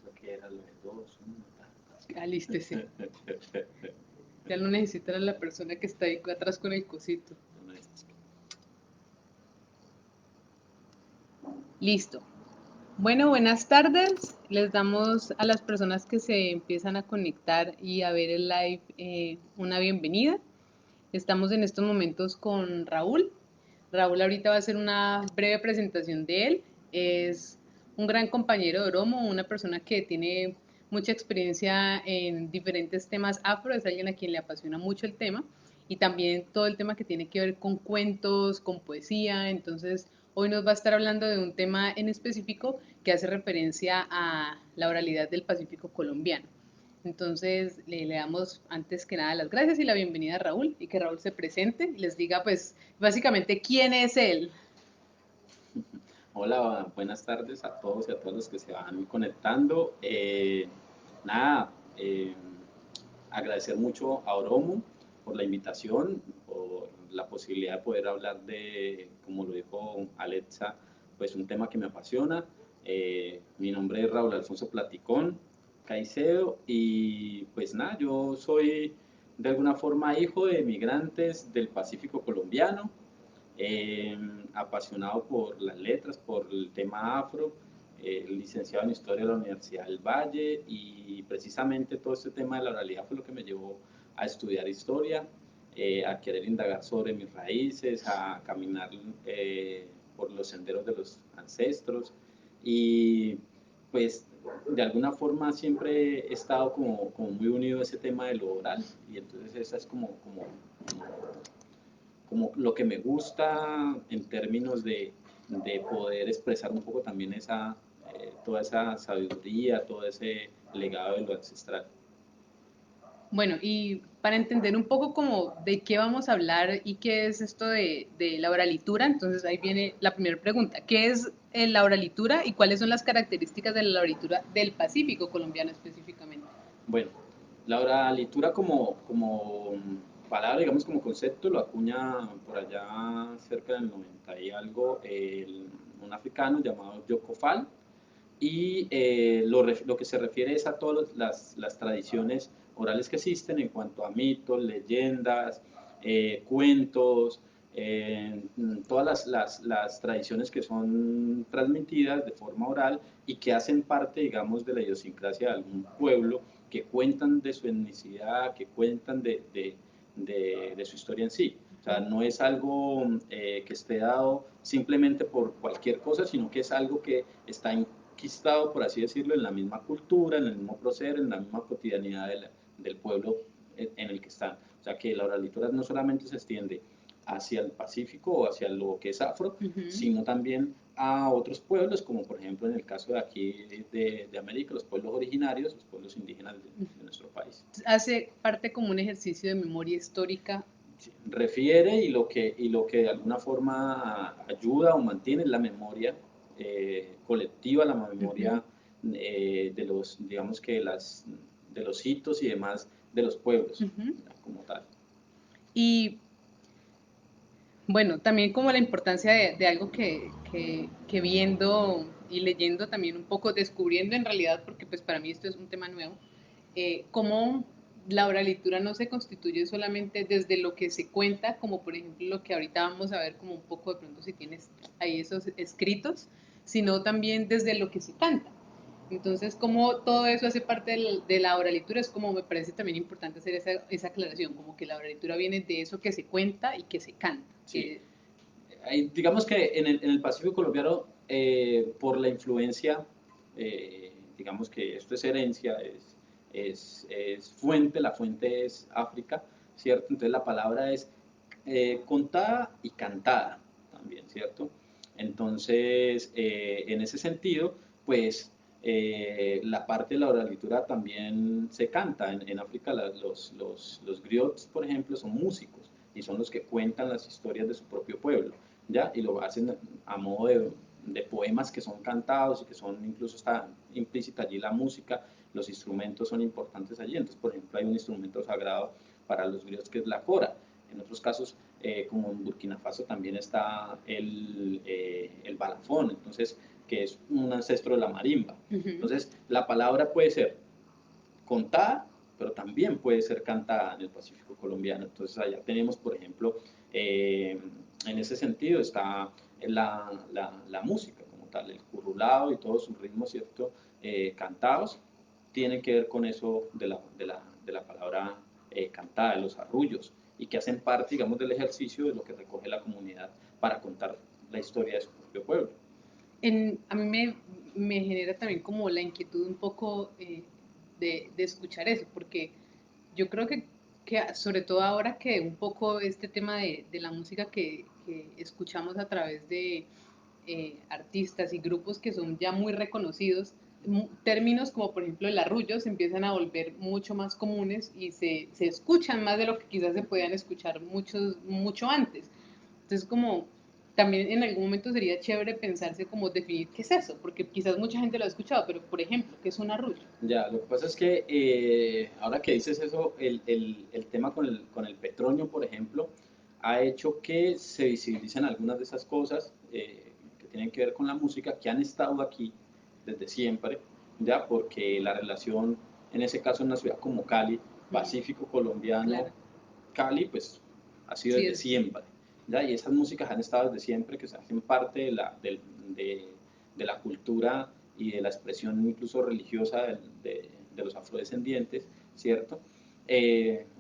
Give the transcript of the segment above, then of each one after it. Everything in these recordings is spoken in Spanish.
Creo que era lo de 2, 1, Alístese. Ya no necesitan a la persona que está ahí atrás con el cosito. Listo. Bueno, buenas tardes. Les damos a las personas que se empiezan a conectar y a ver el live una bienvenida. Estamos en estos momentos con Raúl. Raúl ahorita va a hacer una breve presentación de él. Es un gran compañero de Oromo, una persona que tiene mucha experiencia en diferentes temas afro, es alguien a quien le apasiona mucho el tema y también todo el tema que tiene que ver con cuentos, con poesía. Entonces, hoy nos va a estar hablando de un tema en específico que hace referencia a la oralidad del Pacífico colombiano. Entonces, le damos antes que nada las gracias y la bienvenida a Raúl y que Raúl se presente y les diga, pues, básicamente quién es él. Hola, buenas tardes a todos y a todas los que se van conectando. Nada, eh, agradecer mucho a Oromo por la invitación, por la posibilidad de poder hablar de, como lo dijo Alexa, pues un tema que me apasiona. Mi nombre es Raúl Alfonso Platicón Caicedo y pues nada, yo soy de alguna forma hijo de migrantes del Pacífico colombiano, eh, apasionado por las letras, por el tema afro, licenciado en Historia de la Universidad del Valle y precisamente todo este tema de la oralidad fue lo que me llevó a estudiar historia, a querer indagar sobre mis raíces, a caminar por los senderos de los ancestros y pues de alguna forma siempre he estado como muy unido a ese tema de lo oral y entonces esa es como lo que me gusta en términos de poder expresar un poco también toda esa sabiduría, todo ese legado de lo ancestral. Bueno, y para entender un poco como de qué vamos a hablar y qué es esto de la oralitura, entonces ahí viene la primera pregunta. ¿Qué es la oralitura y cuáles son las características de la oralitura del Pacífico colombiano específicamente? Bueno, la oralitura como palabra, digamos como concepto, lo acuña por allá cerca del 90 y algo un africano llamado Yoko Fall, y lo que se refiere es a todas las tradiciones orales que existen en cuanto a mitos, leyendas, cuentos, todas las tradiciones que son transmitidas de forma oral y que hacen parte, digamos, de la idiosincrasia de algún pueblo, que cuentan de su etnicidad, que cuentan de su historia en sí. O sea, no es algo que esté dado simplemente por cualquier cosa, sino que es algo que está enquistado, por así decirlo, en la misma cultura, en el mismo proceder, en la misma cotidianidad del pueblo en el que están. O sea, que la oralitura no solamente se extiende hacia el Pacífico o hacia lo que es afro, sino también a otros pueblos, como por ejemplo en el caso de aquí de América, los pueblos originarios, los pueblos indígenas de nuestro país. Hace parte como un ejercicio de memoria histórica. Refiere y lo que de alguna forma ayuda o mantiene la memoria colectiva, la memoria de los, digamos que de los hitos y demás de los pueblos como tal. Y bueno, también como la importancia de algo que viendo y leyendo también un poco, descubriendo en realidad, porque pues para mí esto es un tema nuevo, cómo la oralitura no se constituye solamente desde lo que se cuenta, como por ejemplo lo que ahorita vamos a ver como un poco de pronto si tienes ahí esos escritos, sino también desde lo que se canta. Entonces, como todo eso hace parte de la oralitura, es como me parece también importante hacer esa aclaración, como que la oralitura viene de eso que se cuenta y que se canta. Sí. Digamos que en el Pacífico colombiano, por la influencia, digamos que esto es herencia, es fuente, la fuente es África, ¿cierto? Entonces la palabra es contada y cantada también, ¿cierto? Entonces, en ese sentido, pues la parte de la oralitura también se canta. En África los griots, por ejemplo, son músicos y son los que cuentan las historias de su propio pueblo, ¿ya? Y lo hacen a modo de poemas que son cantados y que son, incluso está implícita allí la música, los instrumentos son importantes allí. Entonces, por ejemplo, hay un instrumento sagrado para los griots que es la cora. En otros casos, como en Burkina Faso, también está el balafón. Entonces, que es un ancestro de la marimba. Ujú. Entonces, la palabra puede ser contada, pero también puede ser cantada en el Pacífico colombiano. Entonces, allá tenemos, por ejemplo, en ese sentido está la música como tal, el currulao y todos sus ritmos, ¿cierto? Cantados, tienen que ver con eso de la palabra cantada, de los arrullos, y que hacen parte, digamos, del ejercicio de lo que recoge la comunidad para contar la historia de su propio pueblo. A mí me genera también como la inquietud un poco de escuchar eso, porque yo creo que sobre todo ahora que un poco este tema de la música que escuchamos a través de artistas y grupos que son ya muy reconocidos, términos como por ejemplo el arrullo se empiezan a volver mucho más comunes y se escuchan más de lo que quizás se podían escuchar mucho antes. Entonces como también en algún momento sería chévere pensarse como definir qué es eso, porque quizás mucha gente lo ha escuchado, pero por ejemplo, ¿qué es un arrullo? Ya, lo que pasa es que ahora que dices eso, el tema con el petróleo, por ejemplo, ha hecho que se visibilicen algunas de esas cosas que tienen que ver con la música, que han estado aquí desde siempre, ya, porque la relación, en ese caso en una ciudad como Cali, Pacífico colombiano, Claro. Cali, pues ha sido Sí, desde siempre, ya, y esas músicas han estado desde siempre, que se hacen parte de la cultura y de la expresión incluso religiosa de los afrodescendientes, ¿cierto?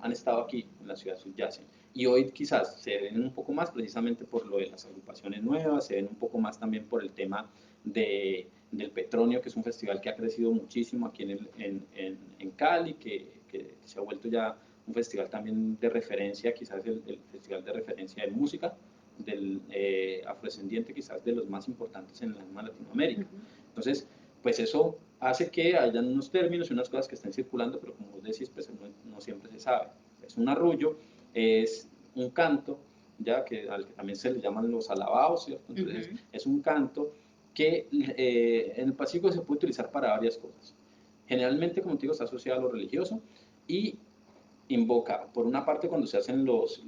Han estado aquí en la ciudad subyacente. Y hoy quizás se ven un poco más precisamente por lo de las agrupaciones nuevas, se ven un poco más también por el tema del Petronio, que es un festival que ha crecido muchísimo aquí en Cali, que se ha vuelto ya un festival también de referencia, quizás el festival de referencia de música del afrodescendiente, quizás de los más importantes en la misma Latinoamérica. Entonces, pues eso hace que hayan unos términos y unas cosas que estén circulando, pero como vos decís, pues no siempre se sabe. Es un arrullo, es un canto, ya que al que también se le llaman los alabados, ¿cierto? Entonces, es un canto que en el Pacífico se puede utilizar para varias cosas. Generalmente, como te digo, está asociado a lo religioso y invoca, por una parte, cuando se hacen los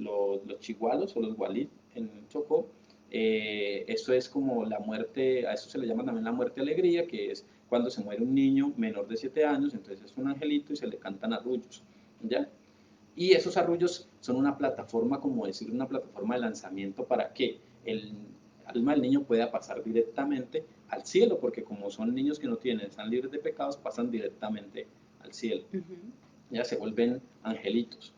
chigualos o los gualí en Chocó, eso es como la muerte, a eso se le llama también la muerte alegría, que es cuando se muere un niño menor de 7 años, entonces es un angelito y se le cantan arrullos, ¿ya? Y esos arrullos son una plataforma, como decir, una plataforma de lanzamiento para que el alma del niño pueda pasar directamente al cielo, porque como son niños que no tienen, están libres de pecados, pasan directamente al cielo. Ya se vuelven angelitos.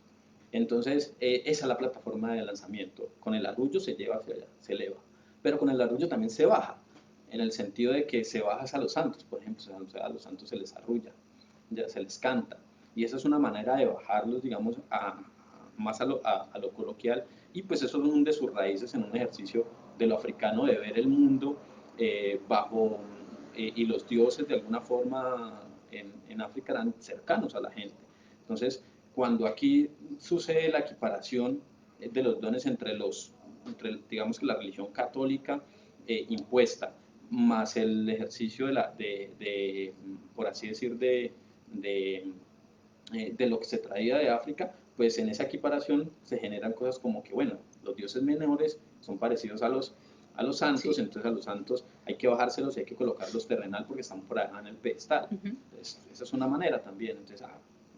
Entonces, esa es la plataforma de lanzamiento. Con el arrullo se lleva hacia allá, se eleva. Pero con el arrullo también se baja, en el sentido de que se baja a los santos, por ejemplo, a los santos se les arrulla, ya se les canta. Y esa es una manera de bajarlos, digamos, más a lo coloquial. Y pues eso hunde sus raíces en un ejercicio de lo africano, de ver el mundo bajo, y los dioses de alguna forma en África eran cercanos a la gente. Entonces, cuando aquí sucede la equiparación de los dones digamos que la religión católica impuesta, más el ejercicio por así decir, de lo que se traía de África, pues en esa equiparación se generan cosas como que, bueno, los dioses menores son parecidos a los santos, sí. Entonces a los santos hay que bajárselos y hay que colocarlos terrenal porque están por allá en el pedestal. Entonces, esa es una manera también. Entonces,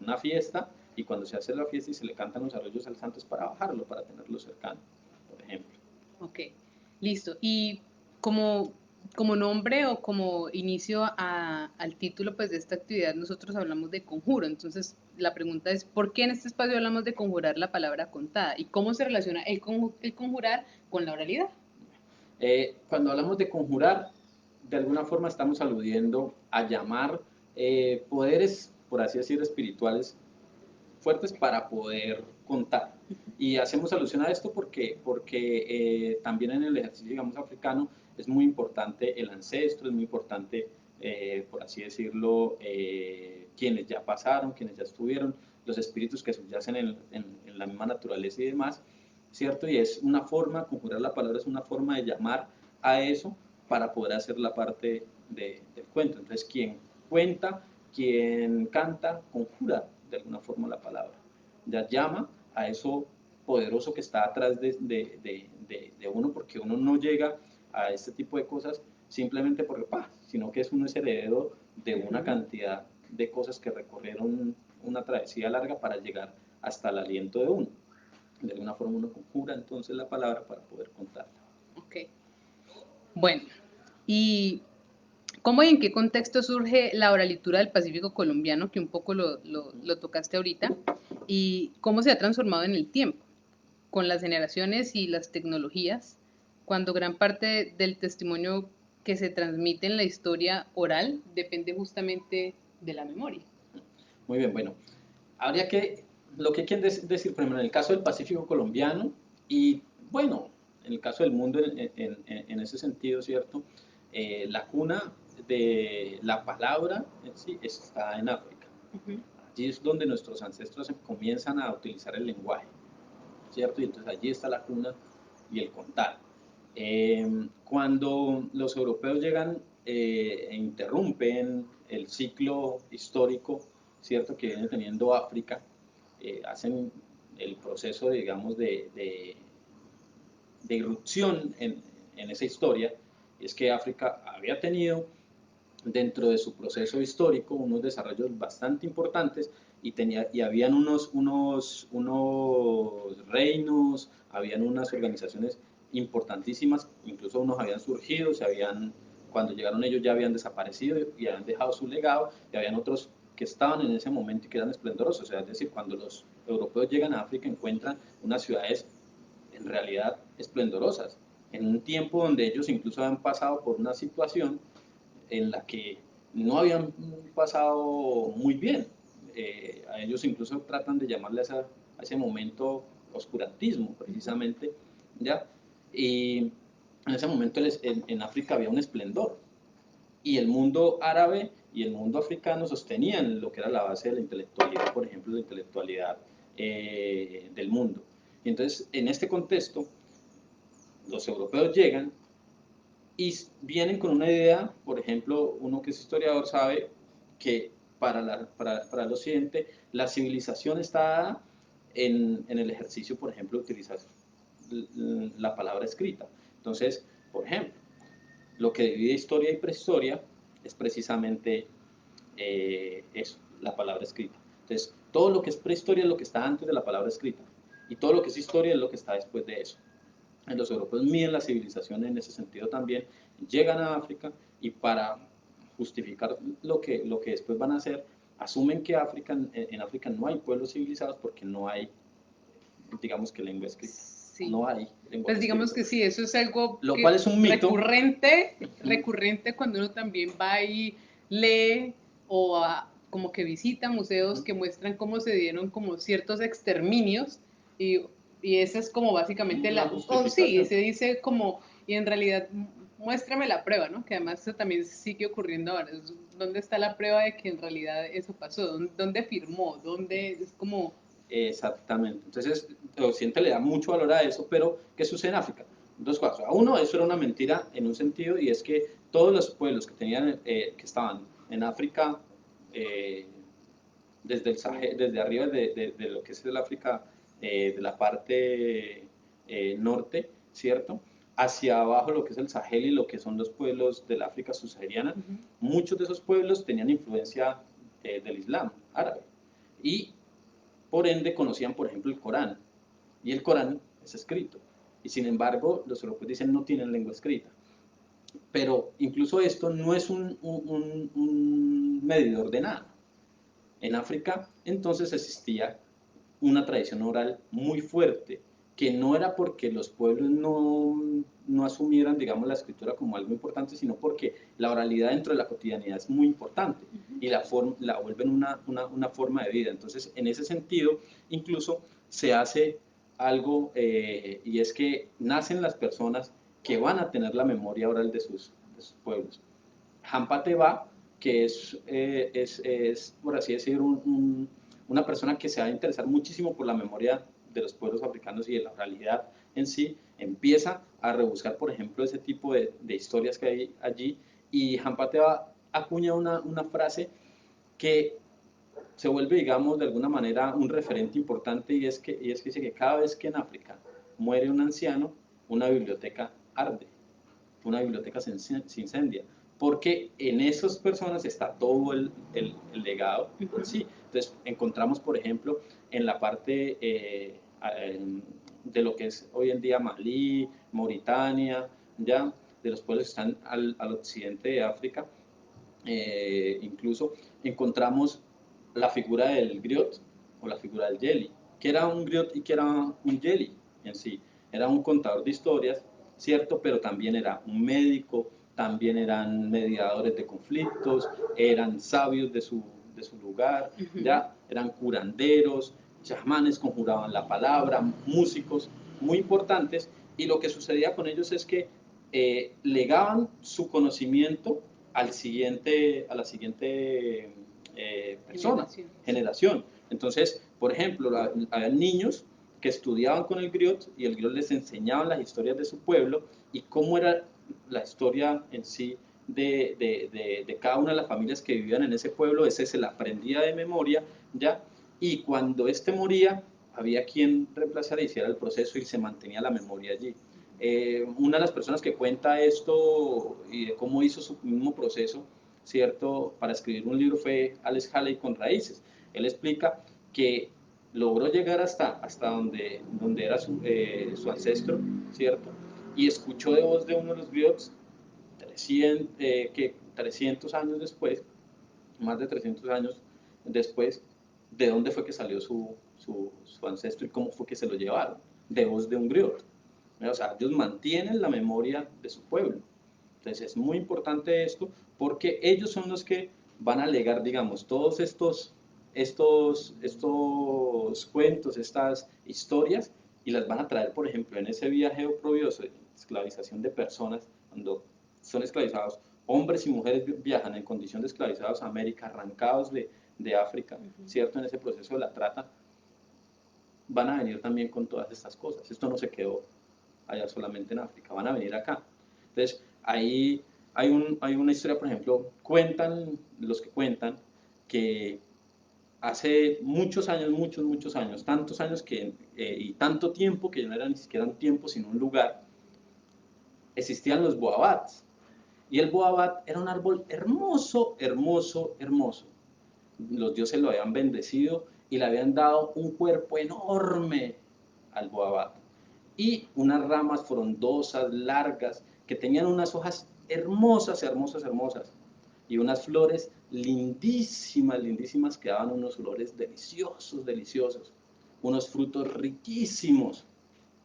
una fiesta, y cuando se hace la fiesta y se le cantan los arroyos al santo es para bajarlo, para tenerlo cercano, por ejemplo. Ok, listo. Y como, como nombre o como inicio al título pues, de esta actividad, nosotros hablamos de conjuro. Entonces, la pregunta es, ¿por qué en este espacio hablamos de conjurar la palabra contada? ¿Y cómo se relaciona el conjurar con la oralidad? Cuando hablamos de conjurar, de alguna forma estamos aludiendo a llamar poderes, por así decir, espirituales fuertes para poder contar. Y hacemos alusión a esto porque también en el ejercicio, digamos, africano es muy importante el ancestro, es muy importante, por así decirlo, quienes ya pasaron, quienes ya estuvieron, los espíritus que subyacen en la misma naturaleza y demás, ¿cierto? Y es una forma, conjurar la palabra es una forma de llamar a eso para poder hacer la parte del cuento. Entonces, quien cuenta, quien canta, conjura de alguna forma la palabra. Ya llama a eso poderoso que está atrás de uno, porque uno no llega a este tipo de cosas simplemente porque, sino que uno es heredero de una cantidad de cosas que recorrieron una travesía larga para llegar hasta el aliento de uno. De alguna forma uno conjura entonces la palabra para poder contarla. Ok. Bueno, ¿y cómo y en qué contexto surge la oralitura del Pacífico colombiano, que un poco lo tocaste ahorita, y cómo se ha transformado en el tiempo, con las generaciones y las tecnologías, cuando gran parte del testimonio que se transmite en la historia oral depende justamente de la memoria? Muy bien, bueno, habría que, lo que quieren decir, por ejemplo, en el caso del Pacífico colombiano, y bueno, en el caso del mundo en ese sentido, ¿cierto? La cuna de la palabra en sí está en África. Allí es donde nuestros ancestros comienzan a utilizar el lenguaje, ¿cierto? Y entonces allí está la cuna y el contar. Cuando los europeos llegan e interrumpen el ciclo histórico, ¿cierto?, que viene teniendo África, hacen el proceso, digamos, de irrupción en esa historia, y es que África había tenido dentro de su proceso histórico unos desarrollos bastante importantes y habían unos reinos, habían unas organizaciones importantísimas, incluso unos habían surgido, cuando llegaron ellos ya habían desaparecido y habían dejado su legado, y habían otros que estaban en ese momento y que eran esplendorosos. O sea, es decir, cuando los europeos llegan a África encuentran unas ciudades en realidad esplendorosas, en un tiempo donde ellos incluso han pasado por una situación en la que no habían pasado muy bien. A ellos incluso tratan de llamarle a ese momento oscurantismo, precisamente, ¿ya? Y en ese momento en África había un esplendor, y el mundo árabe y el mundo africano sostenían lo que era la base de la intelectualidad, por ejemplo, la intelectualidad del mundo. Y entonces, en este contexto, los europeos llegan y vienen con una idea. Por ejemplo, uno que es historiador sabe que para el occidente la civilización está dada en el ejercicio, por ejemplo, de utilizar la palabra escrita. Entonces, por ejemplo, lo que divide historia y prehistoria es precisamente eso, la palabra escrita. Entonces, todo lo que es prehistoria es lo que está antes de la palabra escrita, y todo lo que es historia es lo que está después de eso. Los europeos miden la civilización en ese sentido también, llegan a África y para justificar lo que después van a hacer, asumen que en África no hay pueblos civilizados porque no hay, digamos, que lengua escrita. Sí. No hay lengua Pues digamos escrita. que sí, eso es algo Lo que cual es un mito. recurrente cuando uno también va y lee o como que visita museos que muestran cómo se dieron como ciertos exterminios, y, y esa es como básicamente La la... justificación. Sí, se dice como, y en realidad muéstrame la prueba, ¿no? Que además eso también sigue ocurriendo ahora. ¿Dónde está la prueba de que en realidad eso pasó? ¿Dónde firmó? ¿Dónde es como... Exactamente. Entonces, el occidente le da mucho valor a eso, pero ¿qué sucede en África? Dos cosas. A uno, eso era una mentira en un sentido, y es que todos los pueblos que estaban en África, eh, desde arriba de lo que es el África, de la parte norte, ¿cierto?, hacia abajo lo que es el Sahel y lo que son los pueblos del África subsahariana, muchos de esos pueblos tenían influencia del Islam árabe, y por ende conocían, por ejemplo, el Corán, y el Corán es escrito, y sin embargo los europeos dicen no tienen lengua escrita. Pero incluso esto no es un medidor de nada. En África entonces existía una tradición oral muy fuerte, que no era porque los pueblos no asumieran, digamos, la escritura como algo importante, sino porque la oralidad dentro de la cotidianidad es muy importante y la vuelven una forma de vida. Entonces, en ese sentido, incluso se hace algo, y es que nacen las personas que van a tener la memoria oral de sus pueblos. Hampate Ba, que es, por así decir, una persona que se va a interesar muchísimo por la memoria de los pueblos africanos y de la oralidad en sí, empieza a rebuscar, por ejemplo, ese tipo de historias que hay allí, y Hampate Ba acuña una frase que se vuelve, digamos, de alguna manera un referente importante, y es que dice que cada vez que en África muere un anciano, una biblioteca arde. una biblioteca se incendia, porque en esas personas está todo el legado. Sí. Entonces encontramos, por ejemplo, en la parte de lo que es hoy en día Malí, Mauritania, ya, de los pueblos que están al occidente de África, incluso encontramos la figura del griot o la figura del yeli, que era un griot y que era un yeli en sí. Era un contador de historias, ¿cierto? Pero también era un médico, también eran mediadores de conflictos, eran sabios de su lugar, ¿ya? Eran curanderos, chamanes, conjuraban la palabra, músicos muy importantes, y lo que sucedía con ellos es que legaban su conocimiento a la siguiente persona, generación. Entonces, por ejemplo, había niños que estudiaban con el griot y el griot les enseñaba las historias de su pueblo y cómo era la historia en sí de cada una de las familias que vivían en ese pueblo. Ese se la aprendía de memoria, ¿ya? Y cuando este moría, había quien reemplazara y hiciera el proceso y se mantenía la memoria allí. Una de las personas que cuenta esto y de cómo hizo su mismo proceso, ¿cierto?, para escribir un libro fue Alex Haley con Raíces. Él explica que logró llegar hasta donde era su ancestro, ¿cierto? Y escuchó de voz de uno de los griots 300 años después, más de 300 años después, de dónde fue que salió su ancestro y cómo fue que se lo llevaron, de voz de un griot. O sea, ellos mantienen la memoria de su pueblo. Entonces es muy importante esto porque ellos son los que van a legar, digamos, todos estos cuentos, estas historias, y las van a traer, por ejemplo, en ese viaje oprobioso de esclavización de personas, cuando son esclavizados, hombres y mujeres viajan en condición de esclavizados a América, arrancados de África, ¿cierto? En ese proceso de la trata, van a venir también con todas estas cosas. Esto no se quedó allá solamente en África, van a venir acá. Entonces, ahí hay una historia, por ejemplo, cuentan los que cuentan que hace muchos años, muchos años, tantos años y tanto tiempo que no era ni siquiera un tiempo, sino un lugar, existían los boabats. Y el boabat era un árbol hermoso, hermoso, hermoso. Los dioses lo habían bendecido y le habían dado un cuerpo enorme al boabat y unas ramas frondosas, largas, que tenían unas hojas hermosas, hermosas, hermosas, y unas flores lindísimas, lindísimas, que daban unos olores deliciosos, deliciosos, unos frutos riquísimos,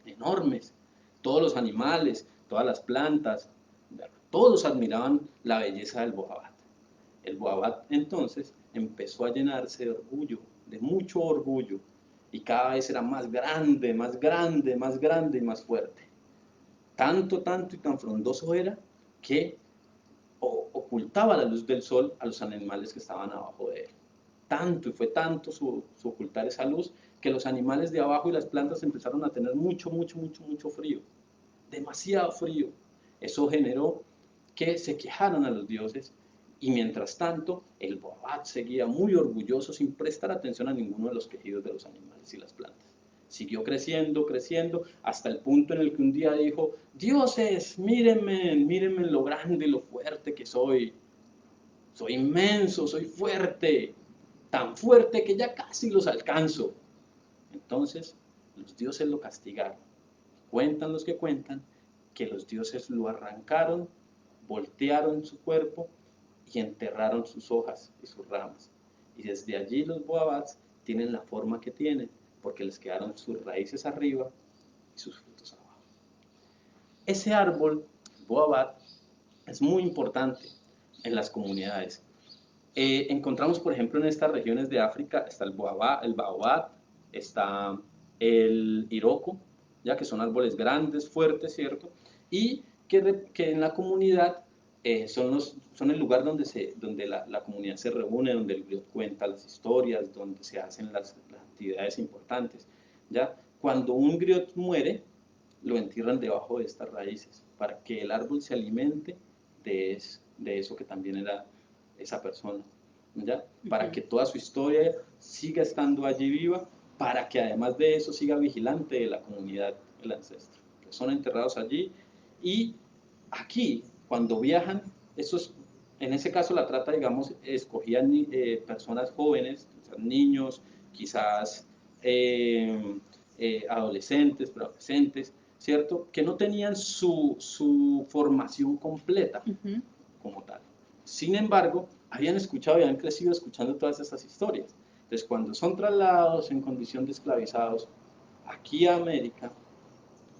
enormes. Todos los animales, todas las plantas, todos admiraban la belleza del boabat. El boabat entonces empezó a llenarse de orgullo, de mucho orgullo, y cada vez era más grande, más grande, más grande y más fuerte. Tanto, tanto y tan frondoso era que ocultaba la luz del sol a los animales que estaban abajo de él. Tanto y fue tanto su ocultar esa luz que los animales de abajo y las plantas empezaron a tener mucho, mucho, mucho, mucho frío. Demasiado frío. Eso generó que se quejaron a los dioses y mientras tanto el boabat seguía muy orgulloso sin prestar atención a ninguno de los quejidos de los animales y las plantas. Siguió creciendo, creciendo, hasta el punto en el que un día dijo: dioses, mírenme, mírenme lo grande y lo fuerte que soy. Soy inmenso, soy fuerte, tan fuerte que ya casi los alcanzo. Entonces los dioses lo castigaron. Cuentan los que cuentan que los dioses lo arrancaron, voltearon su cuerpo y enterraron sus hojas y sus ramas. Y desde allí los boabats tienen la forma que tienen, porque les quedaron sus raíces arriba y sus frutos abajo. Ese árbol, el boabat, es muy importante en las comunidades. Encontramos, por ejemplo, en estas regiones de África, está el baobab, está el iroko, ya que son árboles grandes, fuertes, ¿cierto? Y que en la comunidad son el lugar donde la comunidad se reúne, donde el griot cuenta las historias, donde se hacen las actividades importantes, ¿ya? Cuando un griot muere, lo entierran debajo de estas raíces, para que el árbol se alimente de eso que también era esa persona, ¿ya? Para que toda su historia siga estando allí viva, para que además de eso siga vigilante de la comunidad, el ancestro. Son enterrados allí y Aquí, cuando viajan, esos, en ese caso la trata, digamos, escogían personas jóvenes, quizás niños, quizás adolescentes, preadolescentes, ¿cierto? Que no tenían su formación completa Ujú. como tal. Sin embargo, habían escuchado y habían crecido escuchando todas estas historias. Entonces, cuando son trasladados en condición de esclavizados aquí a América,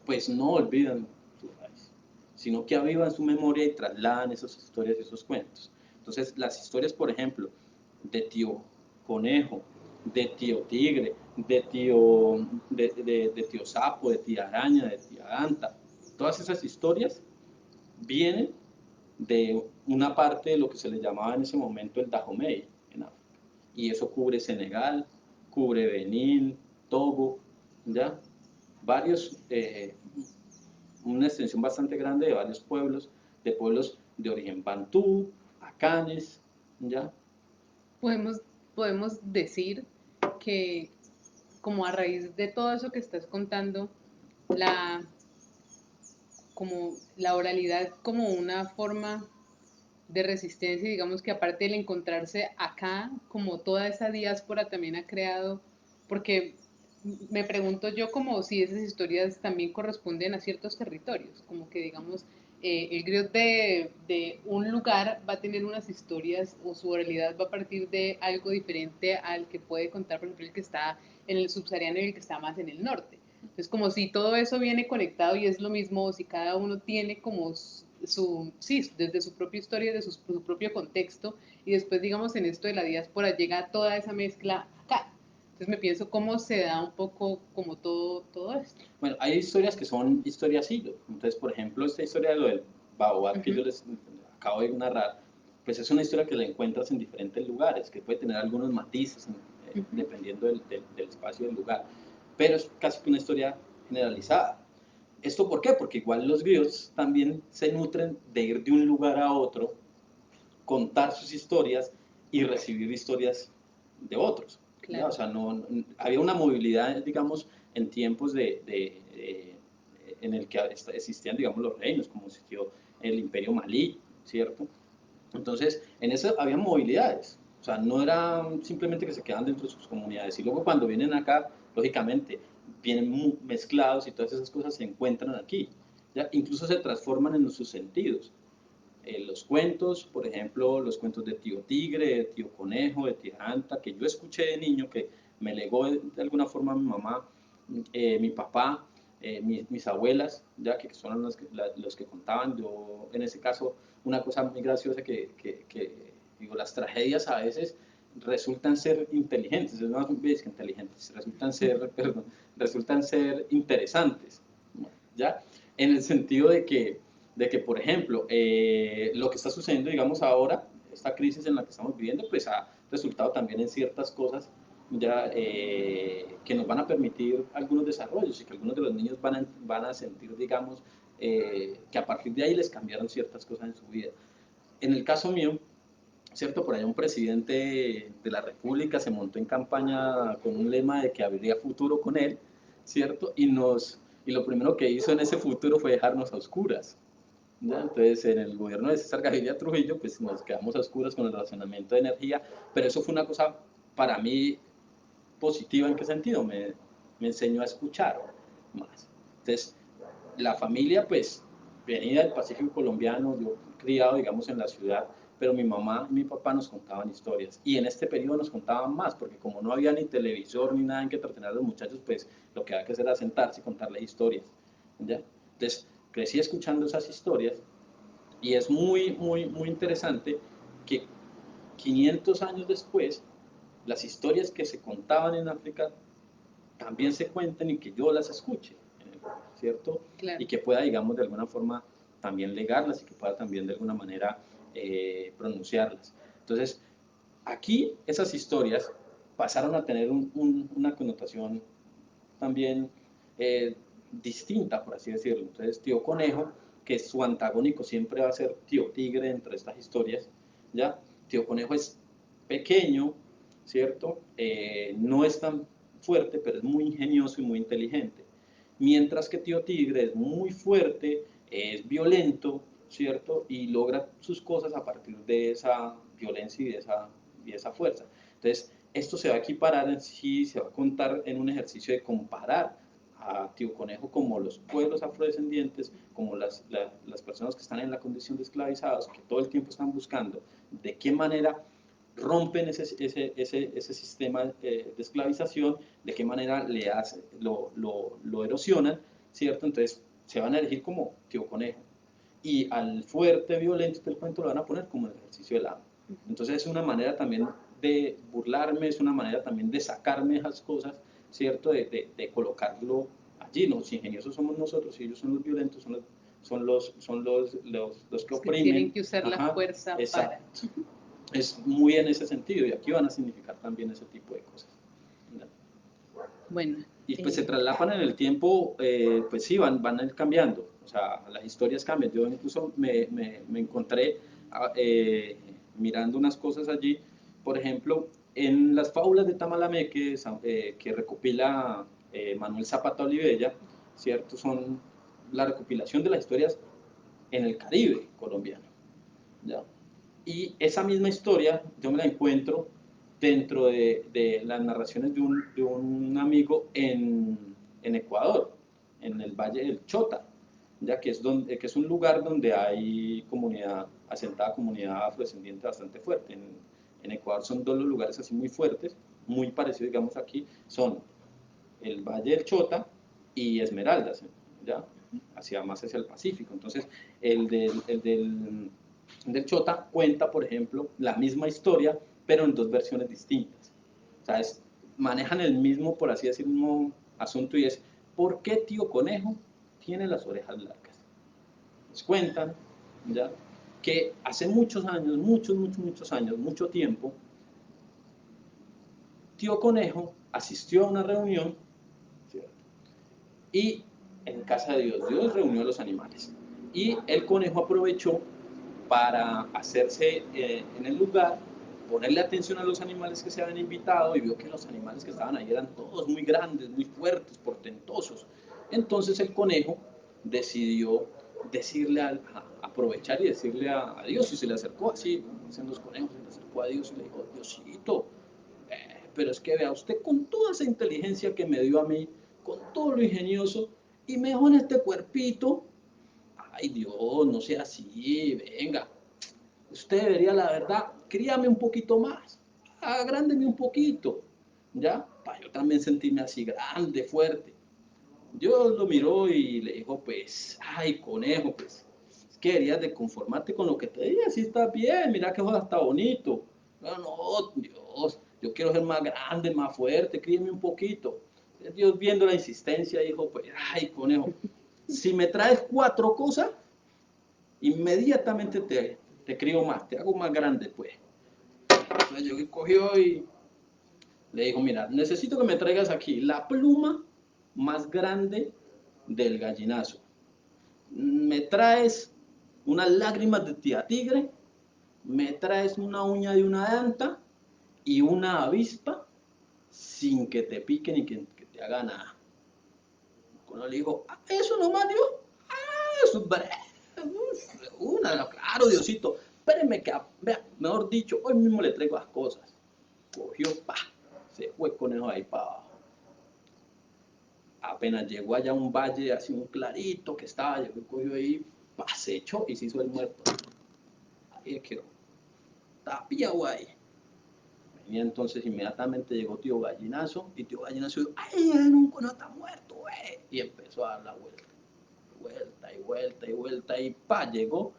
pues no olvidan su raíz, sino que avivan su memoria y trasladan esas historias y esos cuentos. Entonces, las historias, por ejemplo, de tío Conejo, de tío Tigre, de tío Sapo, de tía Araña, de tía Danta, todas esas historias vienen de una parte de lo que se le llamaba en ese momento el Dahomey en África. Y eso cubre Senegal, cubre Benín, Togo, ¿ya? Varios, una extensión bastante grande de pueblos de origen bantú, acanes, ¿ya? Podemos, podemos decir que como a raíz de todo eso que estás contando, la, como la oralidad como una forma de resistencia, digamos que aparte del encontrarse acá, como toda esa diáspora también ha creado, porque me pregunto yo como si esas historias también corresponden a ciertos territorios, como que digamos, el griot de un lugar va a tener unas historias o su realidad va a partir de algo diferente al que puede contar, por ejemplo, el que está en el subsahariano y el que está más en el norte. Es como si todo eso viene conectado y es lo mismo, o si cada uno tiene como sí, desde su propia historia, de su propio contexto, y después, digamos, en esto de la diáspora llega toda esa mezcla acá. Entonces me pienso cómo se da un poco como todo esto. Bueno, hay historias que son historias hilo. Entonces, por ejemplo, esta historia de lo del baobab que Ujú, yo les acabo de narrar, pues es una historia que la encuentras en diferentes lugares, que puede tener algunos matices ujú. dependiendo del espacio del lugar, pero es casi que una historia generalizada. ¿Esto por qué? Porque igual los griots también se nutren de ir de un lugar a otro, contar sus historias y recibir historias de otros. ¿Ya? O Claro. sea, había una movilidad, digamos, en tiempos en el que existían, digamos, los reinos, como existió el imperio malí, ¿cierto? Entonces, en eso había movilidades. O sea, no era simplemente que se quedan dentro de sus comunidades. Y luego cuando vienen acá, lógicamente, vienen mezclados y todas esas cosas se encuentran aquí. ¿Ya? Incluso se transforman en sus sentidos. Los cuentos, por ejemplo, los cuentos de tío Tigre, de tío Conejo, de tía Anta, que yo escuché de niño, que me legó de alguna forma mi mamá, mi papá, mis abuelas, ya que son los que contaban. Yo, en ese caso, una cosa muy graciosa digo, las tragedias a veces resultan ser inteligentes, no ves que inteligentes, resultan ser, perdón, resultan ser interesantes, ¿ya? En el sentido de que por ejemplo, lo que está sucediendo, digamos, ahora, esta crisis en la que estamos viviendo, pues ha resultado también en ciertas cosas ya que nos van a permitir algunos desarrollos y que algunos de los niños van a sentir, digamos, que a partir de ahí les cambiaron ciertas cosas en su vida. En el caso mío, ¿cierto? Por allá un presidente de la República se montó en campaña con un lema de que habría futuro con él, ¿cierto? Y lo primero que hizo en ese futuro fue dejarnos a oscuras. ¿Ya? Entonces, en el gobierno de César Gaviria Trujillo, pues nos quedamos a oscuras con el racionamiento de energía, pero eso fue una cosa para mí positiva. ¿En qué sentido? Me enseñó a escuchar más. Entonces, la familia, pues, venida del Pacífico colombiano, yo criado, digamos, en la ciudad, pero mi mamá y mi papá nos contaban historias. Y en este periodo nos contaban más, porque como no había ni televisor ni nada en que entretener a los muchachos, pues lo que había que hacer era sentarse y contarles historias. ¿Ya? Entonces, crecí escuchando esas historias y es muy, muy, muy interesante que 500 años después, las historias que se contaban en África también se cuenten y que yo las escuche, ¿cierto? Claro. Y que pueda, digamos, de alguna forma también legarlas y que pueda también de alguna manera pronunciarlas. Entonces, aquí esas historias pasaron a tener una connotación también distinta, por así decirlo. Entonces, tío Conejo, que su antagónico siempre va a ser tío Tigre entre estas historias, ¿ya? Tío Conejo es pequeño, ¿cierto? No es tan fuerte, pero es muy ingenioso y muy inteligente. Mientras que tío Tigre es muy fuerte, es violento ¿cierto? Y logra sus cosas a partir de esa violencia y de esa fuerza. Entonces, esto se va a equiparar en sí, se va a contar en un ejercicio de comparar a Tío Conejo como los pueblos afrodescendientes, como las personas que están en la condición de esclavizados, que todo el tiempo están buscando de qué manera rompen ese sistema de esclavización, de qué manera lo erosionan, ¿cierto? Entonces se van a elegir como Tío Conejo. Y al fuerte violento del cuento lo van a poner como el ejercicio del amo. Entonces es una manera también de burlarme, es una manera también de sacarme esas cosas, ¿cierto? De colocarlo allí. Los ingeniosos somos nosotros y ellos son los violentos, los que que tienen oprimen. que usar la fuerza exacto. para... Es muy en ese sentido y aquí van a significar también ese tipo de cosas. Bueno. Y pues se traslapan en el tiempo, pues sí, van a ir cambiando, o sea, las historias cambian. Yo incluso me encontré mirando unas cosas allí, por ejemplo, en las fábulas de Tamalameque, que recopila Manuel Zapata Olivella, ¿cierto? Son la recopilación de las historias en el Caribe colombiano, ¿ya? Y esa misma historia yo me la encuentro dentro de las narraciones de un amigo en Ecuador, en el Valle del Chota, ya que es un lugar donde hay comunidad, asentada comunidad afrodescendiente bastante fuerte. En Ecuador son dos los lugares así muy fuertes, muy parecidos, digamos aquí, son el Valle del Chota y Esmeraldas, ¿ya? Más hacia el Pacífico. Entonces, el del Chota cuenta, por ejemplo, la misma historia, pero en dos versiones distintas. O sea, manejan el mismo, por así decirlo, asunto y es, ¿por qué Tío Conejo tiene las orejas largas? Les cuentan, ¿ya? Que hace muchos años, muchos años, mucho tiempo, Tío Conejo asistió a una reunión, ¿cierto? Y en casa de Dios reunió a los animales. Y el conejo aprovechó para hacerse en el lugar, ponerle atención a los animales que se habían invitado y vio que los animales que estaban ahí eran todos muy grandes, muy fuertes, portentosos. Entonces el conejo decidió aprovechar y decirle a Dios, y se le acercó así, dicen los conejos, se le acercó a Dios y le dijo, Diosito, pero es que vea usted con toda esa inteligencia que me dio a mí, con todo lo ingenioso, y me dejó en este cuerpito. Ay Dios, no sea así, venga. Usted debería, la verdad, críame un poquito más, agrándeme un poquito, ¿ya? Para yo también sentirme así grande, fuerte. Dios lo miró y le dijo, pues, ay, conejo, pues, es que deberías de conformarte con lo que te diga, sí está bien, mira que joda está bonito. No, no, Dios, yo quiero ser más grande, más fuerte, críeme un poquito. Dios viendo la insistencia dijo, pues, ay, conejo, si me traes 4 cosas, inmediatamente te crío más, te hago más grande, pues. Entonces yo cogió y le dijo, mira, necesito que me traigas aquí la pluma más grande del gallinazo. Me traes unas lágrimas de tía tigre, me traes una uña de una anta y una avispa sin que te pique ni que te haga nada. Cuando le dijo, eso nomás, Dios, eso es breve. Claro, Diosito, espéreme que, vea, mejor dicho, hoy mismo le traigo las cosas. Cogió, se fue con eso ahí para abajo. Apenas llegó allá a un valle así un clarito que estaba, cogió ahí, se echó y se hizo el muerto. Ahí quedó, tapiado ahí. Venía entonces inmediatamente llegó tío Gallinazo y tío Gallinazo dijo, ¡ay, un cono está muerto, güey! Y empezó a dar la vuelta, vuelta y vuelta y vuelta y llegó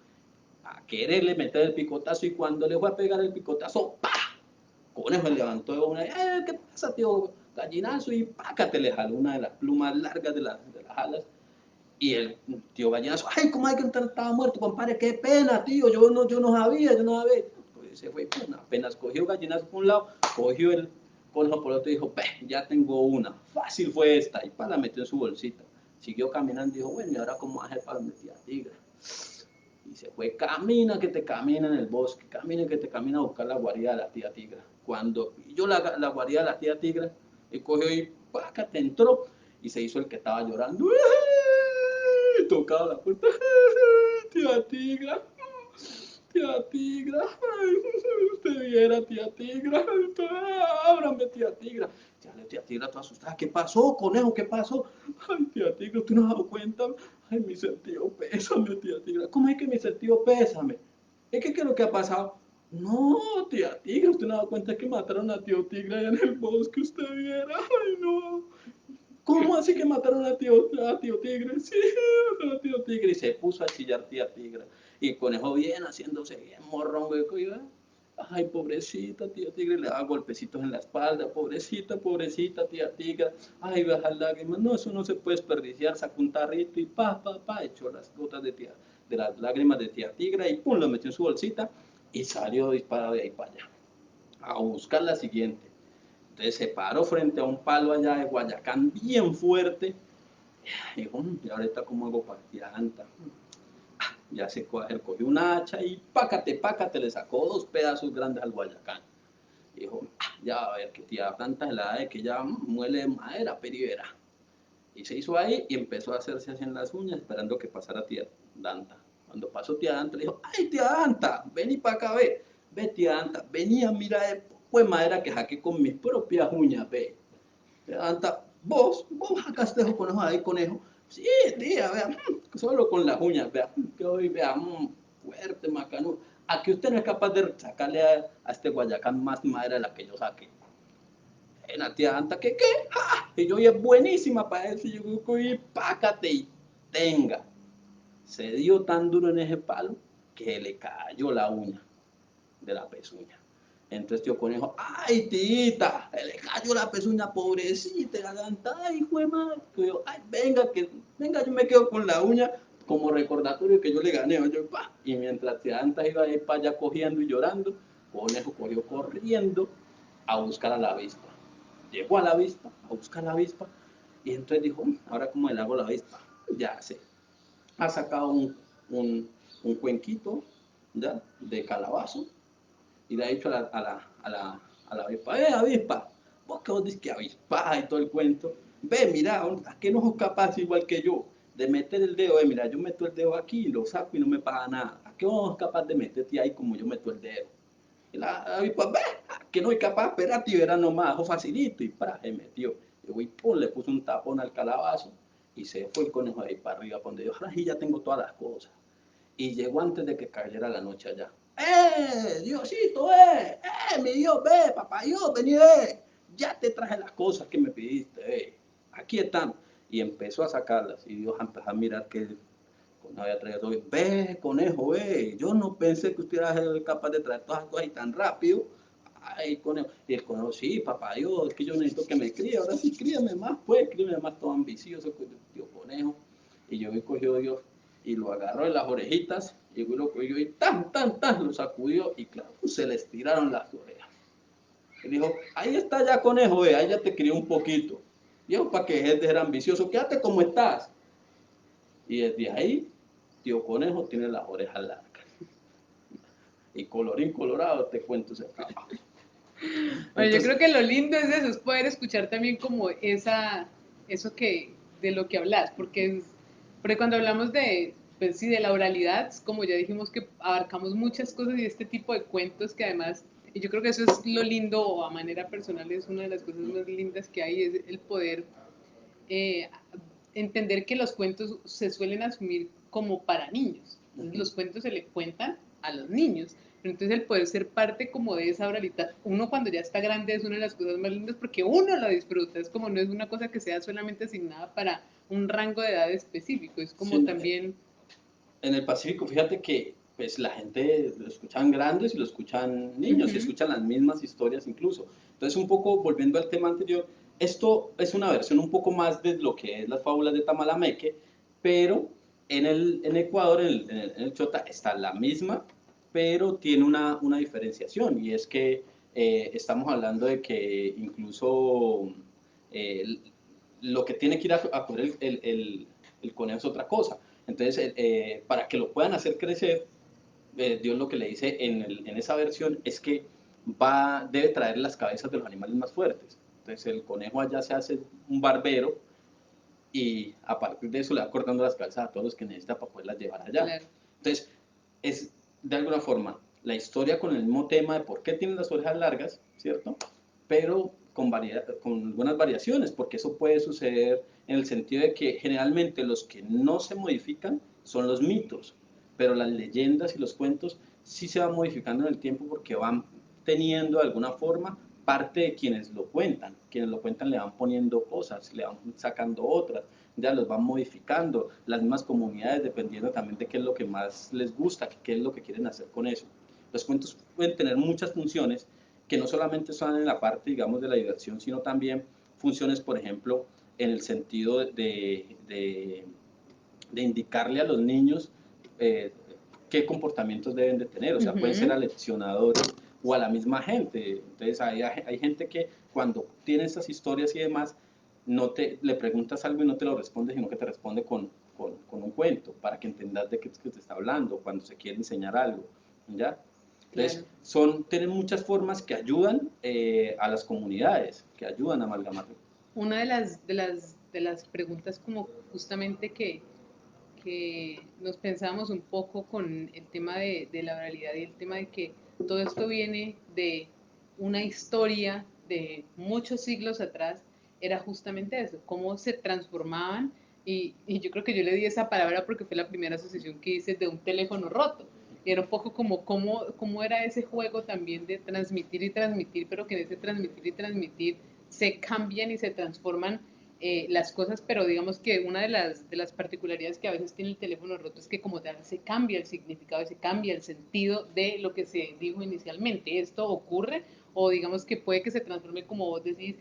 a quererle meter el picotazo y cuando le fue a pegar el picotazo, Conejo le levantó de una, ¿qué pasa, tío Gallinazo? Y pácate, le jaló una de las plumas largas de las alas. Y el tío Gallinazo, ay, ¿cómo hay que estaba muerto, compadre? Qué pena, tío, yo no sabía. Pues se fue, pues, apenas cogió Gallinazo por un lado, cogió el conejo por el otro y dijo, ya tengo una, fácil fue esta, y la metió en su bolsita. Siguió caminando y dijo, bueno, ¿y ahora cómo hacer para donde tía Tigra? Y se fue, camina que te camina en el bosque, camina que te camina a buscar la guarida de la tía Tigra. Cuando yo la guarida de la tía Tigra, y cogió y te entró y se hizo el que estaba llorando. Tocaba la puerta. tía Tigra, tía Tigra, ay, usted viera, tía Tigra, ábrame, tía Tigra. Tía Tigra, toda asustada, ¿qué pasó, conejo, qué pasó? Ay, tía Tigra, ¿tú no has dado cuenta? Ay, mi sentido pésame, tía Tigra. ¿Cómo es que mi sentido pésame? ¿Es que qué es lo que ha pasado? No, tía Tigra, usted no ha dado cuenta que mataron a tío Tigra allá en el bosque, usted viera, ay, no. ¿Cómo así que mataron a tío Tigre? Sí, a tío Tigre. Y se puso a chillar tía Tigre. Y el conejo bien, haciéndose bien morrón, güey. Ay, pobrecita tía Tigre, le daba golpecitos en la espalda. Pobrecita tía Tigre. Ay, baja lágrimas. No, eso no se puede desperdiciar. Sacó un tarrito y echó las gotas de las lágrimas de tía Tigre y pum, lo metió en su bolsita y salió disparado de ahí para allá. A buscar la siguiente. Entonces se paró frente a un palo allá de Guayacán bien fuerte. Y dijo, ¿y ahorita cómo hago para tirar anta? Ya se cogió una hacha y pácate, le sacó 2 pedazos grandes al Guayacán. Y dijo, ya va a ver que tira tanta helada de que ya muele de madera, peribera. Y se hizo ahí y empezó a hacerse así en las uñas esperando que pasara tía Danta. Cuando pasó tía Danta le dijo, ay tía Danta, vení para acá, ve tía Danta, venía, mira de poco de madera que saqué con mis propias uñas, ve. Tía Danta, vos sacaste esos conejos ahí, conejo. Sí, tía, vea, solo con las uñas, vea, que hoy vea, fuerte, macano. Aquí usted no es capaz de sacarle a este Guayacán más madera de la que yo saqué. La tía Danta, ¿qué? ¡Ja! Y yo, y es buenísima para eso. Y yo, y pácate y tenga. Se dio tan duro en ese palo que le cayó la uña de la pezuña. Entonces tío conejo, ay tita, le cayó la pezuña, pobrecita, la Danta, ay hijo de madre. Yo, ay, venga, yo me quedo con la uña como recordatorio que yo le gané. Yo, pa. Y mientras tía Danta iba a ir para allá cogiendo y llorando, conejo cogió corriendo a buscar a la avispa. Llegó a la avispa, a buscar a la avispa, y entonces dijo, ahora cómo le hago a la avispa. Ya sé, ha sacado un cuenquito, ¿ya? De calabazo, y le ha dicho a la avispa, avispa, vos que vos dices que avispa y todo el cuento, ve, mira, ¿a qué no sos capaz igual que yo de meter el dedo? Mira, yo meto el dedo aquí y lo saco y no me pasa nada. ¿A qué vos sos capaz de meterte ahí como yo meto el dedo? Y la avispa, ve, que no soy capaz, espérate y verás nomás, o facilito, y para, se metió. Y pum, le puso un tapón al calabazo y se fue el conejo de ahí para arriba, donde yo, ay, ya tengo todas las cosas. Y llegó antes de que cayera la noche allá. Diosito, mi Dios, ve, papá Dios, vení, ve, ya te traje las cosas que me pidiste, ve, aquí están. Y empezó a sacarlas, y Dios empezó a mirar que no había traído todo. Ve, conejo, ve, yo no pensé que usted era capaz de traer todas las cosas y tan rápido. Ay, conejo. Y el conejo, sí, papá Dios, es que yo necesito que me críe, ahora sí, críame más, pues, críame más, todo ambicioso, tío conejo. Y yo me cogió Dios y lo agarró en las orejitas y lo cogió y lo sacudió y claro, se le estiraron las orejas. Y dijo, ahí está ya conejo, ahí ya te crié un poquito. Y yo, para que dejes de ser ambicioso, quédate como estás. Y desde ahí, tío conejo tiene las orejas largas. Y colorín colorado, te cuento se acaba. Bueno, yo creo que lo lindo es eso, es poder escuchar también como eso que, de lo que hablas, porque cuando hablamos de, pues sí, de la oralidad, como ya dijimos que abarcamos muchas cosas y este tipo de cuentos que además, y yo creo que eso es lo lindo, o a manera personal es una de las cosas más lindas que hay, es el poder eh, entender que los cuentos se suelen asumir como para niños. Entonces, los cuentos se le cuentan a los niños. Pero entonces el poder ser parte como de esa oralidad, uno cuando ya está grande es una de las cosas más lindas porque uno lo disfruta, es como no es una cosa que sea solamente asignada para un rango de edad específico, es como Sí, también... en el Pacífico, fíjate que pues la gente lo escuchan grandes y lo escuchan niños y escuchan las mismas historias incluso. Entonces, un poco volviendo al tema anterior, esto es una versión un poco más de lo que es las fábulas de Tamalameque, pero en Ecuador, en el Chota, está la misma, pero tiene una diferenciación y es que estamos hablando de que incluso eh, lo que tiene que ir a coger el conejo es otra cosa. Entonces, para que lo puedan hacer crecer, Dios lo que le dice en esa versión es que debe traer las cabezas de los animales más fuertes. Entonces, el conejo allá se hace un barbero y a partir de eso le va cortando las cabezas a todos los que necesita para poderlas llevar allá. Claro. Entonces, es de alguna forma la historia con el mismo tema de por qué tienen las orejas largas, ¿cierto? Pero con algunas variaciones, porque eso puede suceder en el sentido de que generalmente los que no se modifican son los mitos, pero las leyendas y los cuentos sí se van modificando en el tiempo porque van teniendo de alguna forma parte de quienes lo cuentan le van poniendo cosas, le van sacando otras, ya los van modificando, las mismas comunidades dependiendo también de qué es lo que más les gusta, qué es lo que quieren hacer con eso. Los cuentos pueden tener muchas funciones que no solamente son en la parte, digamos, de la diversión, sino también funciones, por ejemplo, en el sentido de indicarle a los niños qué comportamientos deben de tener, o sea, pueden ser aleccionadores o a la misma gente. Entonces hay gente que cuando tiene estas historias y demás, le preguntas algo y no te lo responde, sino que te responde con un cuento, para que entendas de qué es que te está hablando, cuando se quiere enseñar algo, ¿ya? Entonces, tienen muchas formas que ayudan a las comunidades, que ayudan a amalgamar. Una de las preguntas como justamente que nos pensamos un poco con el tema de la oralidad y el tema de que todo esto viene de una historia de muchos siglos atrás, era justamente eso, cómo se transformaban y yo creo que yo le di esa palabra porque fue la primera asociación que hice de un teléfono roto. Y era un poco como cómo era ese juego también de transmitir y transmitir, pero que en ese transmitir y transmitir se cambian y se transforman las cosas, pero digamos que una de las particularidades que a veces tiene el teléfono roto es que como tal se cambia el significado y se cambia el sentido de lo que se dijo inicialmente. Esto ocurre o digamos que puede que se transforme como vos decís,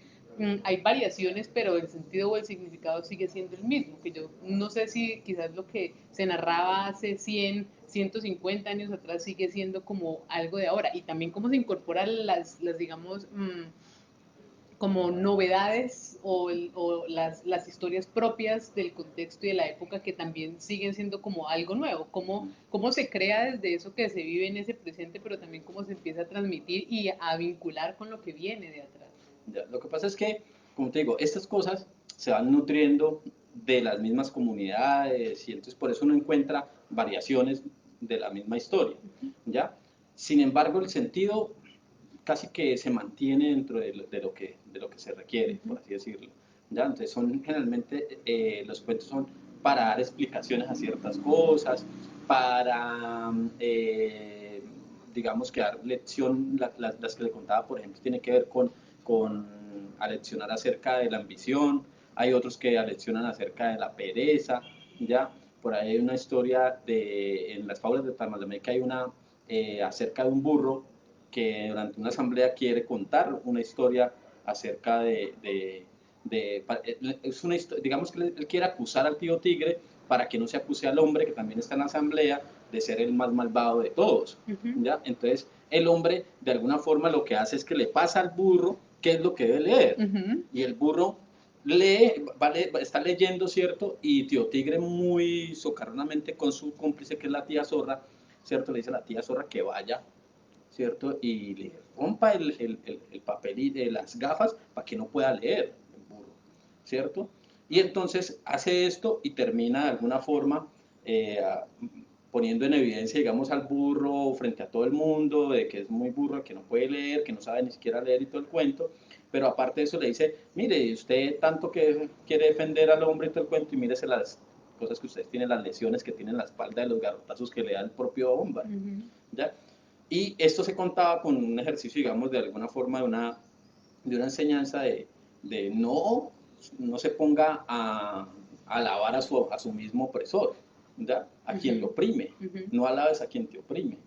hay variaciones, pero el sentido o el significado sigue siendo el mismo, que yo no sé si quizás lo que se narraba hace 100, 150 años atrás sigue siendo como algo de ahora, y también cómo se incorporan las digamos, como novedades o las historias propias del contexto y de la época que también siguen siendo como algo nuevo, cómo se crea desde eso que se vive en ese presente, pero también cómo se empieza a transmitir y a vincular con lo que viene de atrás. Ya, lo que pasa es que, como te digo, estas cosas se van nutriendo de las mismas comunidades y entonces por eso uno encuentra variaciones de la misma historia, ¿ya? Sin embargo, el sentido casi que se mantiene dentro de lo que se requiere, por así decirlo. ¿Ya? Entonces son generalmente, los cuentos son para dar explicaciones a ciertas cosas, para, digamos, que dar lección, las que le contaba, por ejemplo, tiene que ver con aleccionar acerca de la ambición, hay otros que aleccionan acerca de la pereza, ¿ya? Por ahí hay una historia en las fábulas de Tamalameca hay una acerca de un burro que durante una asamblea quiere contar una historia acerca es una digamos que él quiere acusar al tío Tigre para que no se acuse al hombre que también está en la asamblea de ser el más malvado de todos, ¿ya? Entonces el hombre de alguna forma lo que hace es que le pasa al burro qué es lo que debe leer, y el burro está leyendo, ¿cierto? Y tío Tigre muy socarronamente con su cómplice que es la tía Zorra, ¿cierto? Le dice a la tía Zorra que vaya, ¿cierto? Y le rompa el papel y las gafas para que no pueda leer el burro, ¿cierto? Y entonces hace esto y termina de alguna forma poniendo en evidencia, digamos, al burro frente a todo el mundo, de que es muy burro, que no puede leer, que no sabe ni siquiera leer y todo el cuento, pero aparte de eso le dice, mire, usted tanto que quiere defender al hombre y todo el cuento, y mírese las cosas que usted tiene, las lesiones que tiene en la espalda de los garrotazos que le da el propio hombre, ¿ya? Y esto se contaba con un ejercicio, digamos, de alguna forma de una enseñanza de no se ponga a alabar a su mismo opresor, ¿ya? A quien lo oprime, no alabes a quien te oprime,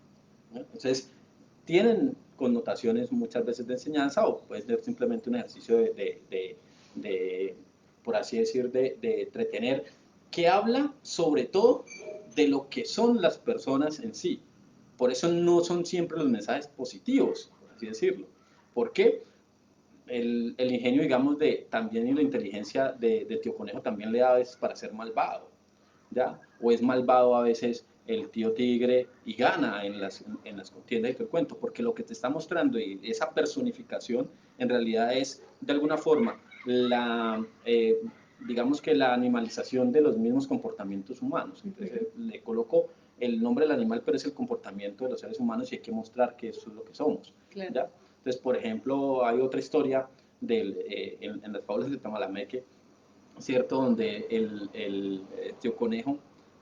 ¿no? Entonces, tienen connotaciones muchas veces de enseñanza o puede ser simplemente un ejercicio por así decir, de entretener, que habla sobre todo de lo que son las personas en sí. Por eso no son siempre los mensajes positivos, por así decirlo. ¿Por qué? El ingenio, digamos, también y la inteligencia de Tío Conejo también le da a veces para ser malvado, ¿ya? O es malvado a veces el tío Tigre y gana en las contiendas y todo el cuento, porque lo que te está mostrando y esa personificación en realidad es, de alguna forma, digamos que la animalización de los mismos comportamientos humanos. Entonces le colocó el nombre del animal, pero es el comportamiento de los seres humanos y hay que mostrar que eso es lo que somos. Claro. ¿Ya? Entonces, por ejemplo, hay otra historia en las fábulas de Tamalameque, ¿cierto? Donde el tío Conejo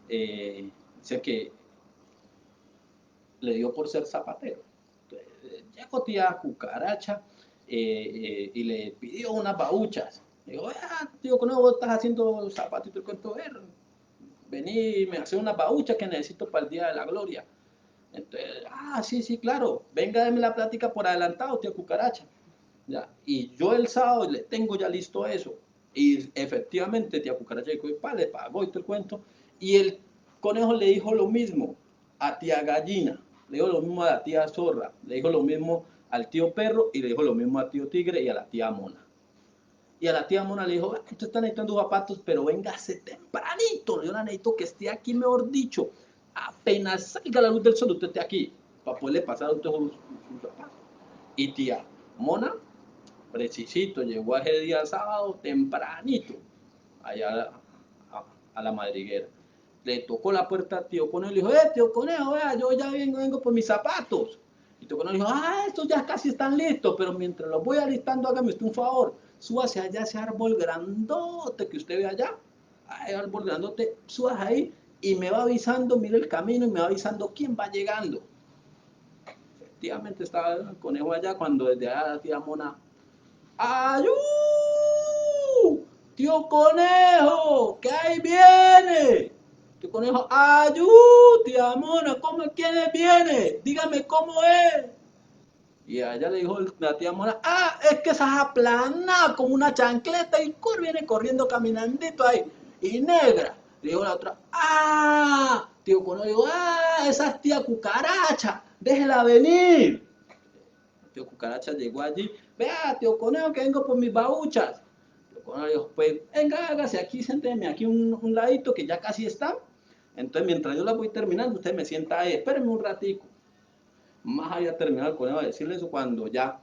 dice que le dio por ser zapatero. Entonces, llegó tía Cucaracha y le pidió unas babuchas. Le dijo, tío Conejo, vos estás haciendo zapatos y te cuento, vení, me hace unas babuchas que necesito para el Día de la Gloria. Entonces, sí, sí, claro, venga, déme la plática por adelantado, tío Cucaracha. ¿Ya? Y yo el sábado le tengo ya listo eso. Y efectivamente, tía Cucaracha dijo, le pagó y te cuento. Y el conejo le dijo lo mismo a tía Gallina, le dijo lo mismo a la tía Zorra, le dijo lo mismo al tío Perro y le dijo lo mismo a tío Tigre y a la tía Mona. Y a la tía Mona le dijo, usted está necesitando zapatos, pero véngase tempranito. Yo la necesito que esté aquí, mejor dicho. Apenas salga la luz del sol, usted esté aquí, para poderle pasar a usted sus zapatos. Y tía Mona, precisito, llegó ese día sábado tempranito, allá a la madriguera. Le tocó la puerta a tío Conejo y le dijo, tío Conejo, vea, yo ya vengo por mis zapatos. Y tío Conejo dijo, estos ya casi están listos, pero mientras los voy alistando, hágame usted un favor, súbase allá ese árbol grandote que usted ve allá, ese árbol grandote, subas ahí y me va avisando, mire el camino y me va avisando quién va llegando. Efectivamente estaba el conejo allá cuando desde allá la tía Mona, ¡ayú! ¡Tío Conejo! ¿Qué ahí viene? Tío Conejo, ¡ayú! Tía Mona, ¿cómo quién viene? Dígame cómo es. Y allá le dijo la tía Mona, es que esa es aplanada como una chancleta y viene corriendo caminandito ahí. Y negra. Le dijo la otra, tío Conejo, dijo, esa es tía Cucaracha, déjela venir. Tío Cucaracha llegó allí, vea, tío Conejo, que vengo por mis babuchas. Tío Conejo dijo, pues venga, hágase aquí, sénteme aquí un ladito que ya casi está. Entonces, mientras yo la voy terminando, usted me sienta ahí, espérenme un ratico. Más había terminado el conejo de decirle eso cuando ya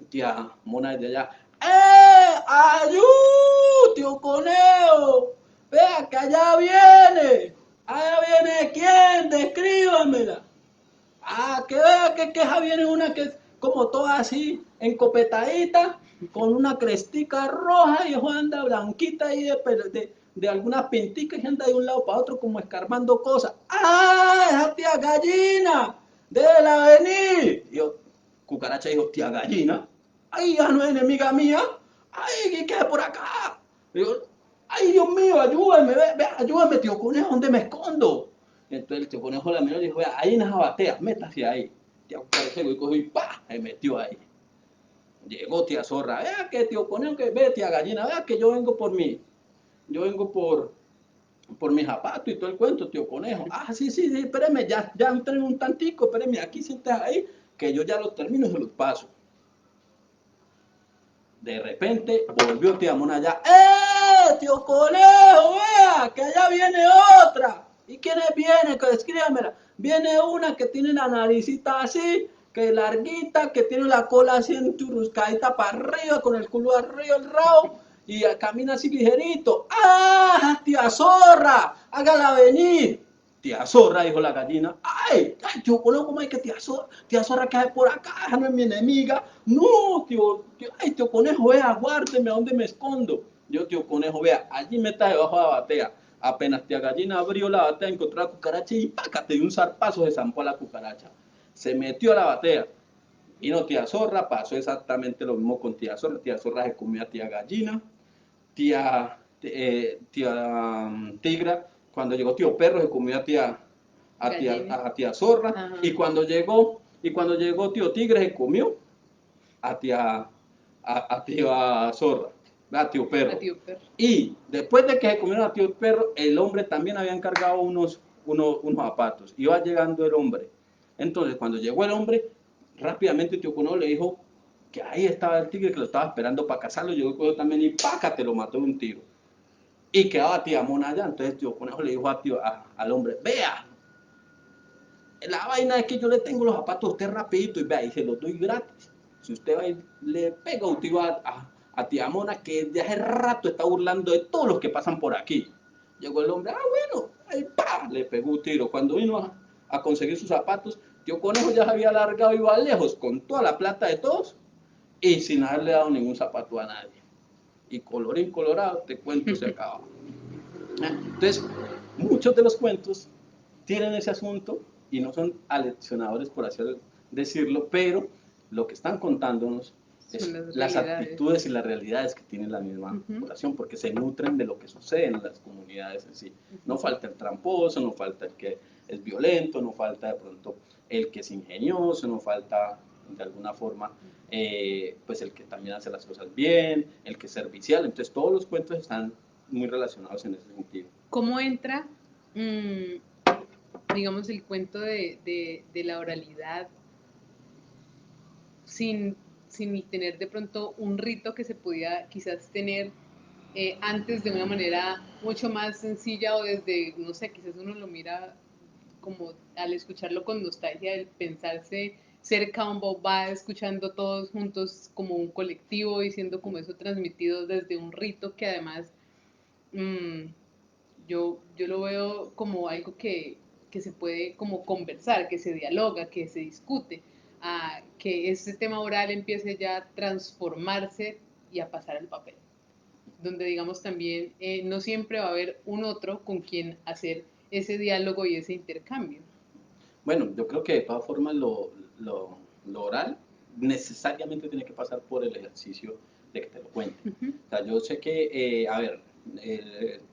tía Mona desde allá, ¡ayú! Tío Conejo, vea que allá viene quién, descríbamela. Que vea que esa viene una que es como toda así, encopetadita, con una crestica roja y anda blanquita ahí de algunas pinticas y anda de un lado para otro como escarbando cosas. ¡Esa tía Gallina! ¡Déjela venir! Y yo, Cucaracha dijo, tía Gallina, ¡ay, ya no es enemiga mía! ¡Ay, qué es por acá! Y yo, ¡ay, Dios mío, ayúdame, ayúdame, tío Conejo, ¿dónde me escondo? Entonces el tío Conejo la miró y dijo, ahí en esa batea, métase ahí. Tía Cucaracha y cogió y ¡pah! Se metió ahí. Llegó tía Zorra, vea que tío Conejo, que ve tía Gallina, vea que yo vengo por mis zapatos y todo el cuento, tío Conejo. Sí, espéreme, ya entré un tantico, espéreme, aquí siéntese ahí, que yo ya los termino y se los paso. De repente volvió tía Mona allá, tío Conejo, vea, que allá viene otra. ¿Y quiénes vienen? Que escríbamela. Viene una que tiene la naricita así, que larguita, que tiene la cola así enchurruscadita para arriba, con el culo arriba, el rabo, y camina así ligerito. Tía Zorra, hágala venir. Tía Zorra, dijo la gallina. Ay, tío Conejo, ¿cómo hay que tía Zorra que hay por acá? No es mi enemiga. No, tío Conejo, vea, aguárdeme, ¿a dónde me escondo? Yo, tío Conejo, vea, allí me está debajo de la batea. Apenas tía Gallina abrió la batea, encontró a la cucaracha y pácate, de un zarpazo se zampó a la cucaracha. Se metió a la batea. Vino tía Zorra, pasó exactamente lo mismo con tía Zorra. Tía Zorra se comió a tía Gallina. Tía Tigra, cuando llegó tío Perro se comió a tía Zorra. Ajá. Y cuando llegó tío Tigre se comió a tía Zorra, a tío Perro. Y después de que se comieron a tío Perro, el hombre también había encargado unos zapatos. Iba llegando el hombre. Entonces, cuando llegó el hombre, rápidamente tío Conejo le dijo que ahí estaba el tigre que lo estaba esperando para cazarlo. Llegó el Conejo también y pácate, lo mató de un tiro. Y quedaba tía Mona allá. Entonces tío Conejo le dijo al hombre, vea, la vaina es que yo le tengo los zapatos a usted rapidito y vea, y se los doy gratis. Si usted va y le pega un tiro a tía Mona, que de hace rato está burlando de todos los que pasan por aquí. Llegó el hombre, bueno, ahí pa, le pegó un tiro. Cuando vino a conseguir sus zapatos, tío Conejo ya se había largado y iba lejos con toda la plata de todos y sin haberle dado ningún zapato a nadie. Y colorín colorado, te cuento, se acaba. Entonces, muchos de los cuentos tienen ese asunto y no son aleccionadores, por así decirlo, pero lo que están contándonos es las actitudes y las realidades que tiene la misma población, porque se nutren de lo que sucede en las comunidades en sí. No falta el tramposo, no falta el que es violento, no falta de pronto el que es ingenioso, no falta de alguna forma pues el que también hace las cosas bien, el que es servicial. Entonces todos los cuentos están muy relacionados en ese sentido. ¿Cómo entra, digamos, el cuento de la oralidad sin tener de pronto un rito que se pudiera quizás tener antes de una manera mucho más sencilla o desde, no sé, quizás uno lo mira como al escucharlo con nostalgia, el pensarse cerca a un va escuchando todos juntos como un colectivo y siendo como eso transmitido desde un rito que además yo lo veo como algo que se puede como conversar, que se dialoga, que se discute, a que este tema oral empiece ya a transformarse y a pasar al papel, donde digamos también no siempre va a haber un otro con quien hacer ese diálogo y ese intercambio. Bueno, yo creo que de todas formas lo oral necesariamente tiene que pasar por el ejercicio de que te lo cuente. O sea, yo sé que, a ver,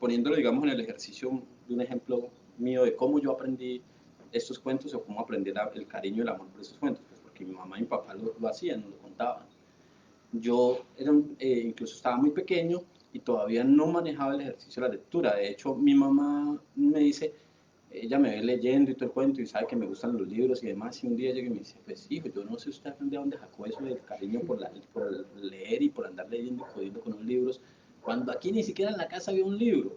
poniéndolo digamos en el ejercicio de un ejemplo mío de cómo yo aprendí estos cuentos o cómo aprendí el cariño y el amor por estos cuentos, pues porque mi mamá y mi papá lo hacían, lo contaban. Yo incluso estaba muy pequeño y todavía no manejaba el ejercicio de la lectura. De hecho, mi mamá me dice, ella me ve leyendo y todo el cuento y sabe que me gustan los libros y demás. Y un día llega y me dice, pues hijo, yo no sé usted de dónde sacó eso del cariño por leer y por andar leyendo y jodiendo con los libros, cuando aquí ni siquiera en la casa había un libro.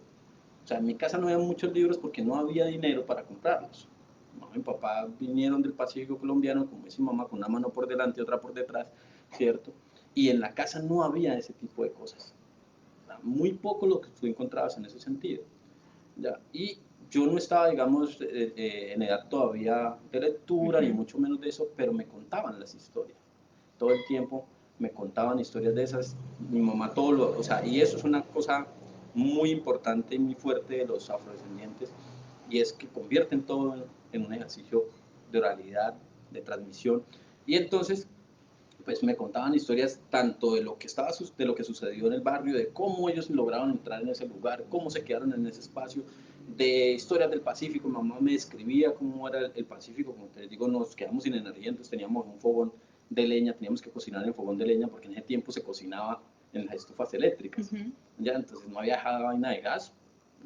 O sea, en mi casa no había muchos libros porque no había dinero para comprarlos. Mi mamá y mi papá vinieron del Pacífico colombiano, como dice mi mamá, con una mano por delante y otra por detrás, ¿cierto? Y en la casa no había ese tipo de cosas. O sea, muy poco lo que tú encontrabas en ese sentido. ¿Ya? Y yo no estaba, digamos, en edad todavía de lectura, ni mucho menos de eso, pero me contaban las historias. Todo el tiempo me contaban historias de esas. Mi mamá todo lo, o sea, y eso es una cosa muy importante y muy fuerte de los afrodescendientes, y es que convierten todo en un ejercicio de oralidad, de transmisión. Y entonces pues me contaban historias tanto de lo que de lo que sucedió en el barrio, de cómo ellos lograron entrar en ese lugar, cómo se quedaron en ese espacio, de historias del Pacífico. Mamá me describía cómo era el Pacífico, como te digo, nos quedamos sin energía, entonces teníamos un fogón de leña, teníamos que cocinar en el fogón de leña porque en ese tiempo se cocinaba en las estufas eléctricas, ya, entonces no había vaina de gas.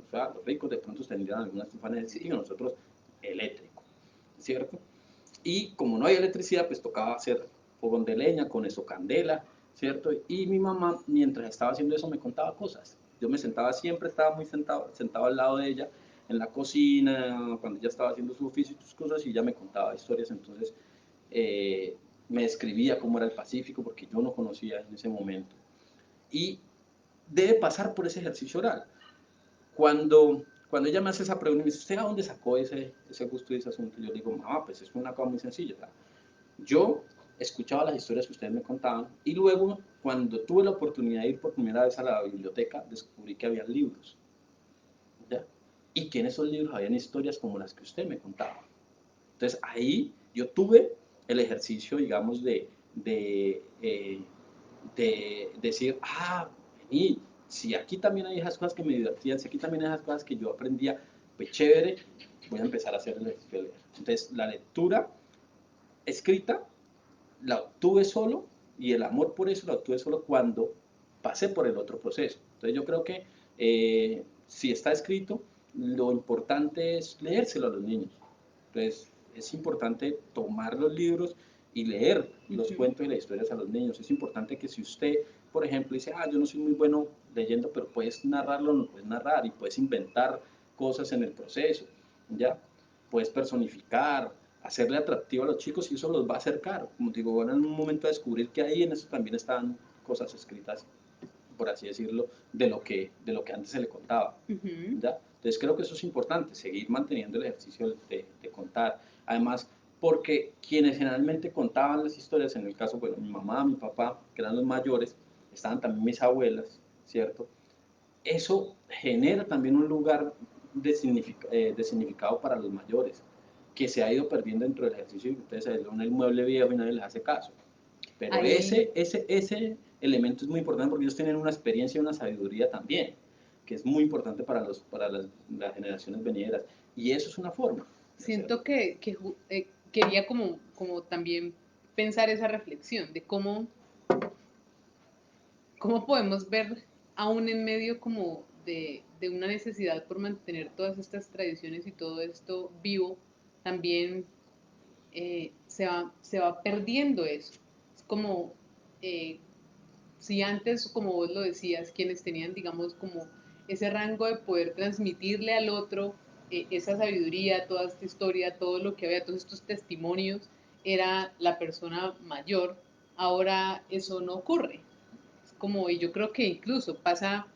O sea, los ricos de pronto tendrían alguna estufa en ese sitio, nosotros eléctrico, ¿cierto? Y como no había electricidad, pues tocaba hacer fogón de leña, con eso candela, ¿cierto? Y mi mamá, mientras estaba haciendo eso, me contaba cosas. Yo me sentaba, siempre estaba muy sentado al lado de ella, en la cocina, cuando ella estaba haciendo su oficio y sus cosas, y ella me contaba historias. Entonces me describía cómo era el Pacífico, porque yo no conocía en ese momento. Y debe pasar por ese ejercicio oral. Cuando ella me hace esa pregunta, me dice, ¿usted a dónde sacó ese gusto y ese asunto? Yo le digo, mamá, pues es una cosa muy sencilla. ¿Verdad? Yo escuchaba las historias que ustedes me contaban y luego, cuando tuve la oportunidad de ir por primera vez a la biblioteca, descubrí que había libros. ¿Ya? Y que en esos libros habían historias como las que usted me contaba. Entonces ahí yo tuve el ejercicio, digamos, de decir, vení, si aquí también hay esas cosas que me divertían, si aquí también hay esas cosas que yo aprendía, pues chévere, voy a empezar a hacer el ejercicio de leer. Entonces la lectura escrita la obtuve solo, y el amor por eso la obtuve solo cuando pasé por el otro proceso. Entonces yo creo que si está escrito, lo importante es leérselo a los niños. Entonces es importante tomar los libros y leer los cuentos y las historias a los niños. Es importante que si usted, por ejemplo, dice, yo no soy muy bueno leyendo, pero puedes narrarlo, no puedes narrar y puedes inventar cosas en el proceso, ¿ya? Puedes personificar, hacerle atractivo a los chicos, y eso los va a acercar. Como digo, van en un momento a descubrir que ahí en eso también están cosas escritas, por así decirlo, de lo que antes se le contaba. ¿Ya? Entonces creo que eso es importante, seguir manteniendo el ejercicio de contar. Además, porque quienes generalmente contaban las historias, en el caso, bueno, mi mamá, mi papá, que eran los mayores, estaban también mis abuelas, ¿cierto? Eso genera también un lugar de significado para los mayores, que se ha ido perdiendo dentro del ejercicio, y ustedes saben, el mueble viejo y nadie les hace caso. Pero Ahí, ese elemento es muy importante porque ellos tienen una experiencia y una sabiduría también, que es muy importante para las generaciones venideras. Y eso es una forma de hacerlo. siento que quería como también pensar esa reflexión de cómo podemos ver aún en medio como de una necesidad por mantener todas estas tradiciones y todo esto vivo, también se va perdiendo eso. Es como eh, si antes, como vos lo decías, quienes tenían, digamos, como ese rango de poder transmitirle al otro esa sabiduría, toda esta historia, todo lo que había, todos estos testimonios, era la persona mayor, ahora eso no ocurre. Es como, y yo creo que incluso pasa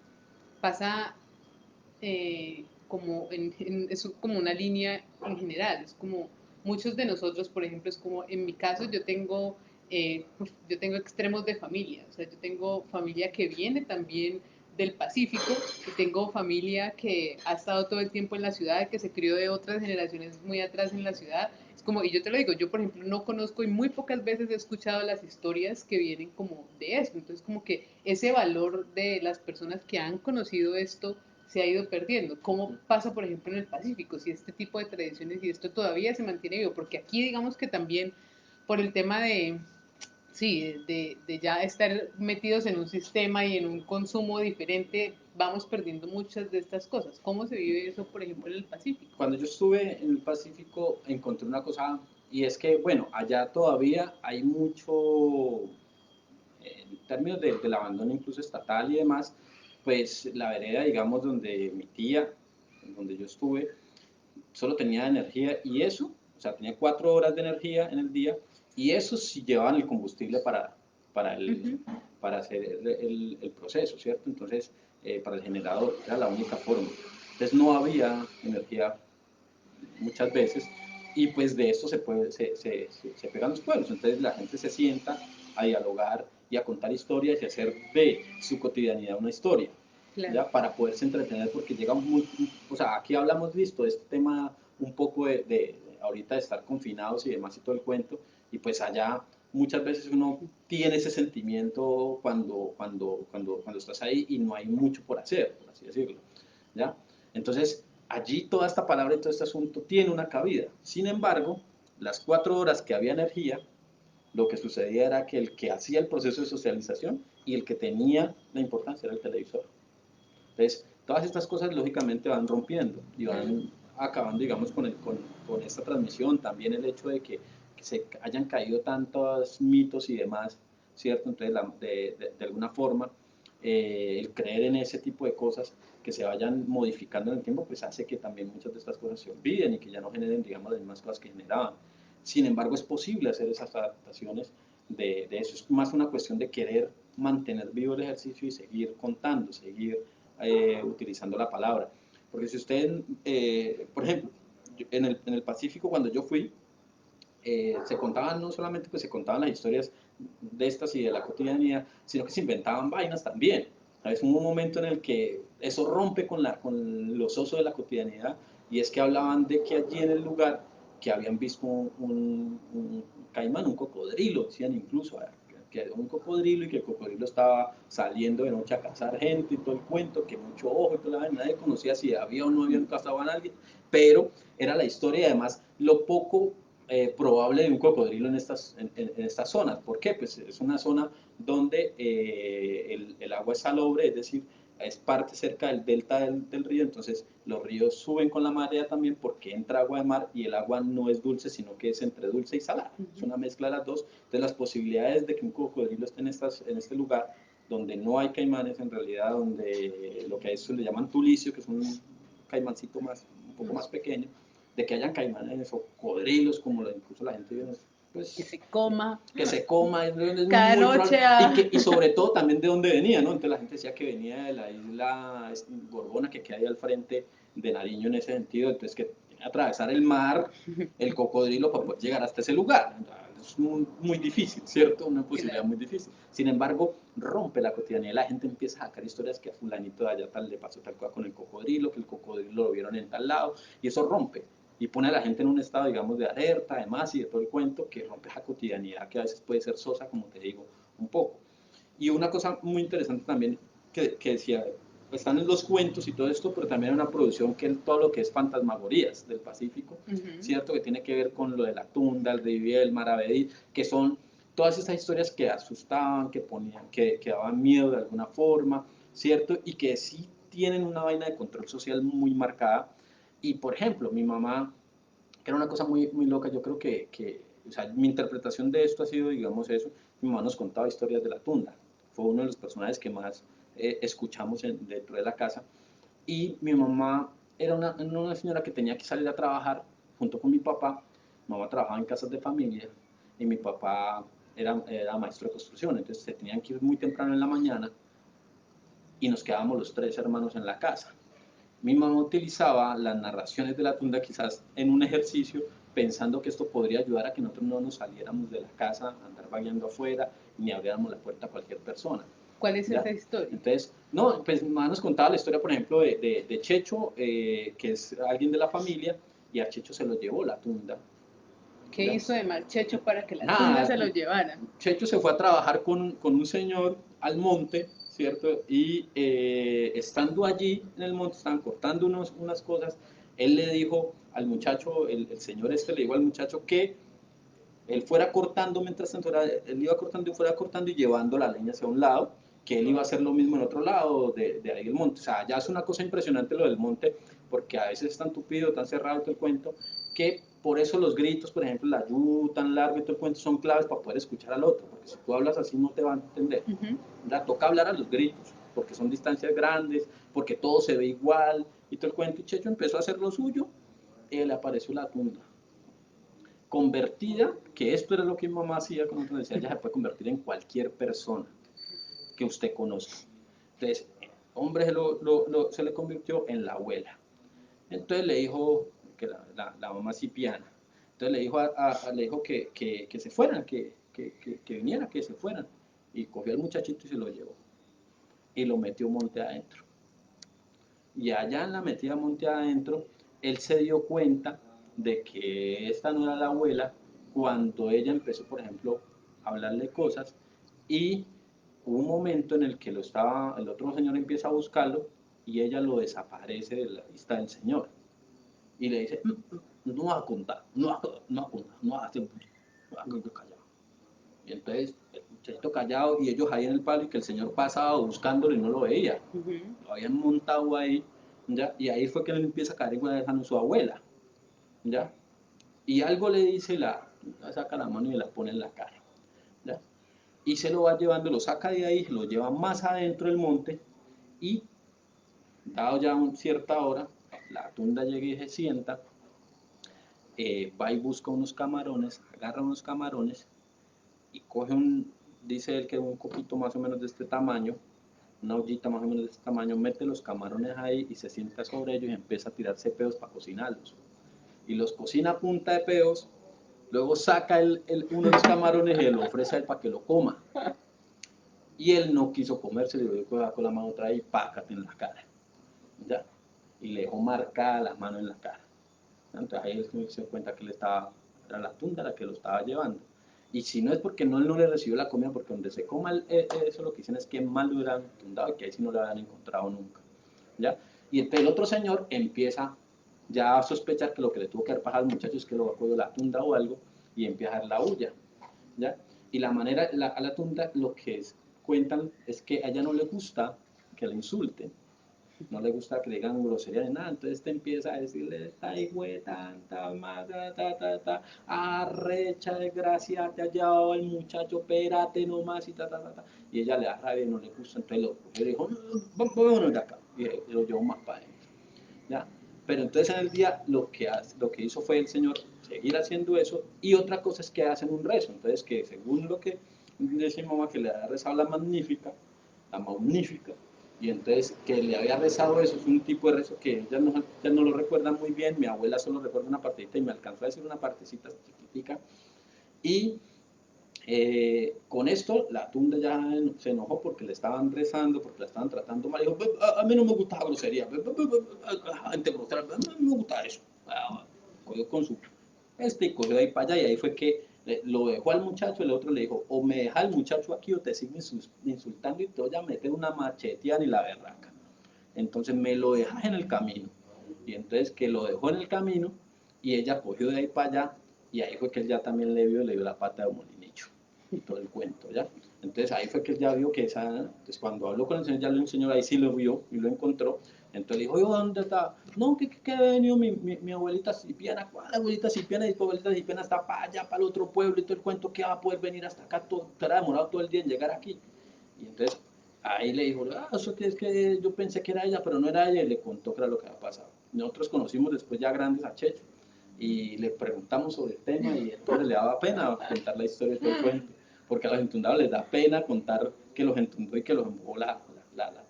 como es como una línea en general, es como muchos de nosotros, por ejemplo, es como en mi caso yo tengo extremos de familia, o sea, yo tengo familia que viene también del Pacífico y tengo familia que ha estado todo el tiempo en la ciudad, que se crió de otras generaciones muy atrás en la ciudad. Es como, y yo te lo digo, yo por ejemplo no conozco y muy pocas veces he escuchado las historias que vienen como de eso. Entonces como que ese valor de las personas que han conocido esto se ha ido perdiendo. ¿Cómo pasa, por ejemplo, en el Pacífico? Si este tipo de tradiciones y esto todavía se mantiene vivo, porque aquí digamos que también por el tema de, sí, de ya estar metidos en un sistema y en un consumo diferente, vamos perdiendo muchas de estas cosas. ¿Cómo se vive eso, por ejemplo, en el Pacífico? Cuando yo estuve en el Pacífico encontré una cosa, y es que, bueno, allá todavía hay mucho, en términos del abandono incluso estatal y demás, pues la vereda, digamos, donde mi tía, donde yo estuve, solo tenía energía y eso, o sea, tenía 4 horas de energía en el día y eso sí llevaban el combustible para, Uh el, -huh. para hacer el proceso, ¿cierto? Entonces, para el generador era la única forma. Entonces no había energía muchas veces y pues de esto se pegan los pueblos. Entonces la gente se sienta a dialogar y a contar historias y hacer de su cotidianidad una historia. Claro. ¿Ya? Para poderse entretener porque llega muy, o sea, aquí hablamos listo de este tema un poco de ahorita de estar confinados y demás y todo el cuento, y pues allá muchas veces uno tiene ese sentimiento cuando estás ahí y no hay mucho por hacer, por así decirlo, ¿ya? Entonces, allí toda esta palabra y todo este asunto tiene una cabida. Sin embargo, las 4 horas que había energía, lo que sucedía era que el que hacía el proceso de socialización y el que tenía la importancia era el televisor. Entonces, todas estas cosas lógicamente van rompiendo y van acabando, digamos, con esta transmisión. También el hecho que se hayan caído tantos mitos y demás, ¿cierto? Entonces, de alguna forma, el creer en ese tipo de cosas que se vayan modificando en el tiempo, pues hace que también muchas de estas cosas se olviden y que ya no generen, digamos, las mismas cosas que generaban. Sin embargo, es posible hacer esas adaptaciones de eso. Es más una cuestión de querer mantener vivo el ejercicio y seguir contando, seguir utilizando la palabra. Porque si usted, por ejemplo, en el Pacífico cuando yo fui, se contaban, no solamente pues se contaban las historias de estas y de la cotidianidad, sino que se inventaban vainas también. ¿Sabes? Hubo un momento en el que eso rompe con los osos de la cotidianidad y es que hablaban de que allí en el lugar que habían visto un caimán, un cocodrilo, decían incluso, que era un cocodrilo y que el cocodrilo estaba saliendo de noche a cazar gente y todo el cuento, que mucho ojo y toda la vaina, nadie conocía si había o no habían cazado a nadie, pero era la historia y además lo poco probable de un cocodrilo en estas zonas. ¿Por qué? Pues es una zona donde el agua es salobre, es decir, es parte cerca del delta del río, entonces los ríos suben con la marea también porque entra agua de mar y el agua no es dulce, sino que es entre dulce y salada. Es una mezcla de las dos. Entonces las posibilidades de que un cocodrilo esté en este lugar donde no hay caimanes en realidad, donde lo que a eso le llaman tulicio, que es un caimancito un poco más pequeño, de que hayan caimanes o cocodrilos, como incluso la gente Que pues, se coma que se coma, es cada muy probable, noche a... y sobre todo también de dónde venía, ¿no? Entonces la gente decía que venía de la isla Gorgona, que queda ahí al frente de Nariño en ese sentido, entonces que tiene que atravesar el mar, el cocodrilo para poder llegar hasta ese lugar. Es muy difícil, ¿cierto? Una posibilidad muy difícil. Sin embargo, rompe la cotidianidad, la gente empieza a sacar historias que a fulanito de allá tal le pasó tal cosa con el cocodrilo, que el cocodrilo lo vieron en tal lado, y eso rompe y pone a la gente en un estado, digamos, de alerta, además, y de todo el cuento, que rompe esa cotidianidad que a veces puede ser sosa, como te digo, un poco. Y una cosa muy interesante también que decía, están en los cuentos y todo esto, pero también hay una producción que es todo lo que es fantasmagorías del Pacífico, ¿cierto? Que tiene que ver con lo de la tunda, el Rivier, el Maravedí, que son todas esas historias que asustaban, que ponían, que daban miedo de alguna forma, ¿cierto? Y que sí tienen una vaina de control social muy marcada. Y por ejemplo, mi mamá, que era una cosa muy loca, yo creo o sea, mi interpretación de esto ha sido, digamos, eso. Mi mamá nos contaba historias de la tunda, fue uno de los personajes que más escuchamos dentro de la casa. Y mi mamá era una señora que tenía que salir a trabajar junto con mi papá. Mi mamá trabajaba en casas de familia y mi papá era maestro de construcción, entonces se tenían que ir muy temprano en la mañana y nos quedábamos los tres hermanos en la casa. Mi mamá utilizaba las narraciones de la tunda quizás en un ejercicio pensando que esto podría ayudar a que nosotros no nos saliéramos de la casa, a andar vagueando afuera, ni abriéramos la puerta a cualquier persona. ¿Cuál es ¿Ya? esa historia? Entonces, no, pues mi mamá nos contaba la historia, por ejemplo, de Checho, que es alguien de la familia, y a Checho se lo llevó la tunda. ¿Qué ¿Ya? hizo de mal Checho para que la tunda Nada, se lo llevara? Checho se fue a trabajar con un señor al monte, ¿cierto? Y estando allí en el monte, estaban cortando unas cosas, él le dijo al muchacho, el señor este le dijo al muchacho que él fuera cortando, mientras tanto él iba cortando y fuera cortando y llevando la leña hacia un lado, que él iba a hacer lo mismo en otro lado de ahí el monte. O sea, ya es una cosa impresionante lo del monte, porque a veces es tan tupido, tan cerrado todo el cuento, que por eso los gritos, por ejemplo, la yu tan largo y todo el cuento son claves para poder escuchar al otro, porque si tú hablas así no te van a entender. Ya toca hablar a los gritos, porque son distancias grandes, porque todo se ve igual y todo el cuento. Y Checho empezó a hacer lo suyo, y le apareció la tunda convertida, que esto era lo que mi mamá hacía, como te decía, ella se puede convertir en cualquier persona que usted conozca. Entonces, hombre se le convirtió en la abuela. Entonces le dijo, que la mamá Cipiana, entonces le dijo, le dijo que se fueran, que viniera, que se fueran. Y cogió al muchachito y se lo llevó. Y lo metió monte adentro. Y allá en la metida monte adentro, él se dio cuenta de que esta no era la abuela cuando ella empezó, por ejemplo, a hablarle cosas y hubo un momento en el que el otro señor empieza a buscarlo y ella lo desaparece de la vista del señor y le dice, no vas a contar, no vas a contar, no vas a hacer, no vas a callar. Y entonces el muchachito callado y ellos ahí en el palo y que el señor pasaba buscándolo y no lo veía. Lo habían montado ahí, ¿ya? Y ahí fue que él empieza a caer en su abuela, ¿ya? Y algo le dice, saca la mano y la pone en la cara, ¿ya? Y se lo va llevando, lo saca de ahí, lo lleva más adentro del monte y, dado ya una cierta hora, la tunda llega y se sienta, va y busca unos camarones, agarra unos camarones y coge dice él que un coquito más o menos de este tamaño, una ollita más o menos de este tamaño, mete los camarones ahí y se sienta sobre ellos y empieza a tirarse pedos para cocinarlos. Y los cocina a punta de pedos, luego saca uno de los camarones y lo ofrece a él para que lo coma. Y él no quiso comerse, le dio con la mano otra vez y pácate en la cara. ¿Ya? Y le dejó marcada la mano en la cara. Entonces ahí él se dio cuenta que era la tunda la que lo estaba llevando. Y si no es porque él no le recibió la comida, porque donde se coma eso lo que dicen es que mal lo hubieran tundado y que ahí sí no lo habían encontrado nunca. ¿Ya? Y entonces el otro señor empieza ya a sospechar que lo que le tuvo que haber pasado al muchacho es que lo cogido la tunda o algo y empieza a dar la huya. ¿Ya? Y la manera, a la tunda lo que cuentan es que a ella no le gusta que la insulten, no le gusta que le digan grosería ni nada, entonces te empieza a decirle, ay, güey, tanta madre, arrecha, desgracia, te ha llevado el muchacho, espérate nomás, y y ella le da rabia y no le gusta, entonces le dijo, vámonos de acá, y lo llevó más para adentro, ¿ya? Pero entonces en el día lo que hizo fue el Señor seguir haciendo eso, y otra cosa es que hacen un rezo, entonces que según lo que dice mi mamá, que le ha rezado la magnífica, Y entonces que le había rezado eso, es un tipo de rezo que ya no lo recuerda muy bien, mi abuela solo recuerda una partecita y me alcanzó a decir una partecita chiquitica. Y con esto la tunda ya se enojó porque le estaban rezando, porque la estaban tratando mal. Dijo, a mí no me gusta la grosería, gente grosera, no me gusta eso. Cogió con su y cogió de ahí para allá y ahí fue que lo dejó al muchacho, el otro le dijo, o me deja el muchacho aquí o te sigue insultando y te voy a meter una macheteada ni la berraca. Entonces me lo dejas en el camino. Y entonces que lo dejó en el camino y ella cogió de ahí para allá y ahí fue que él ya también le vio la pata de molinicho y todo el cuento, ¿ya? Entonces ahí fue que él ya vio que pues cuando habló con el señor, ya el señor ahí sí lo vio y lo encontró. Entonces le dijo, yo, ¿dónde está? No, que ha venido mi abuelita Cipiana. ¿Cuál abuelita Cipiana? Y tu abuelita Cipiana está para allá, para el otro pueblo y todo el cuento, que va a poder venir hasta acá, te ha demorado todo el día en llegar aquí. Y entonces ahí le dijo, eso que es que yo pensé que era ella, pero no era ella, y le contó que era lo que había pasado. Nosotros conocimos después ya grandes a Checho, y le preguntamos sobre el tema, y entonces le daba pena contar la historia de todo el cuento, porque a los entundados les da pena contar que los entundó y que los embobó la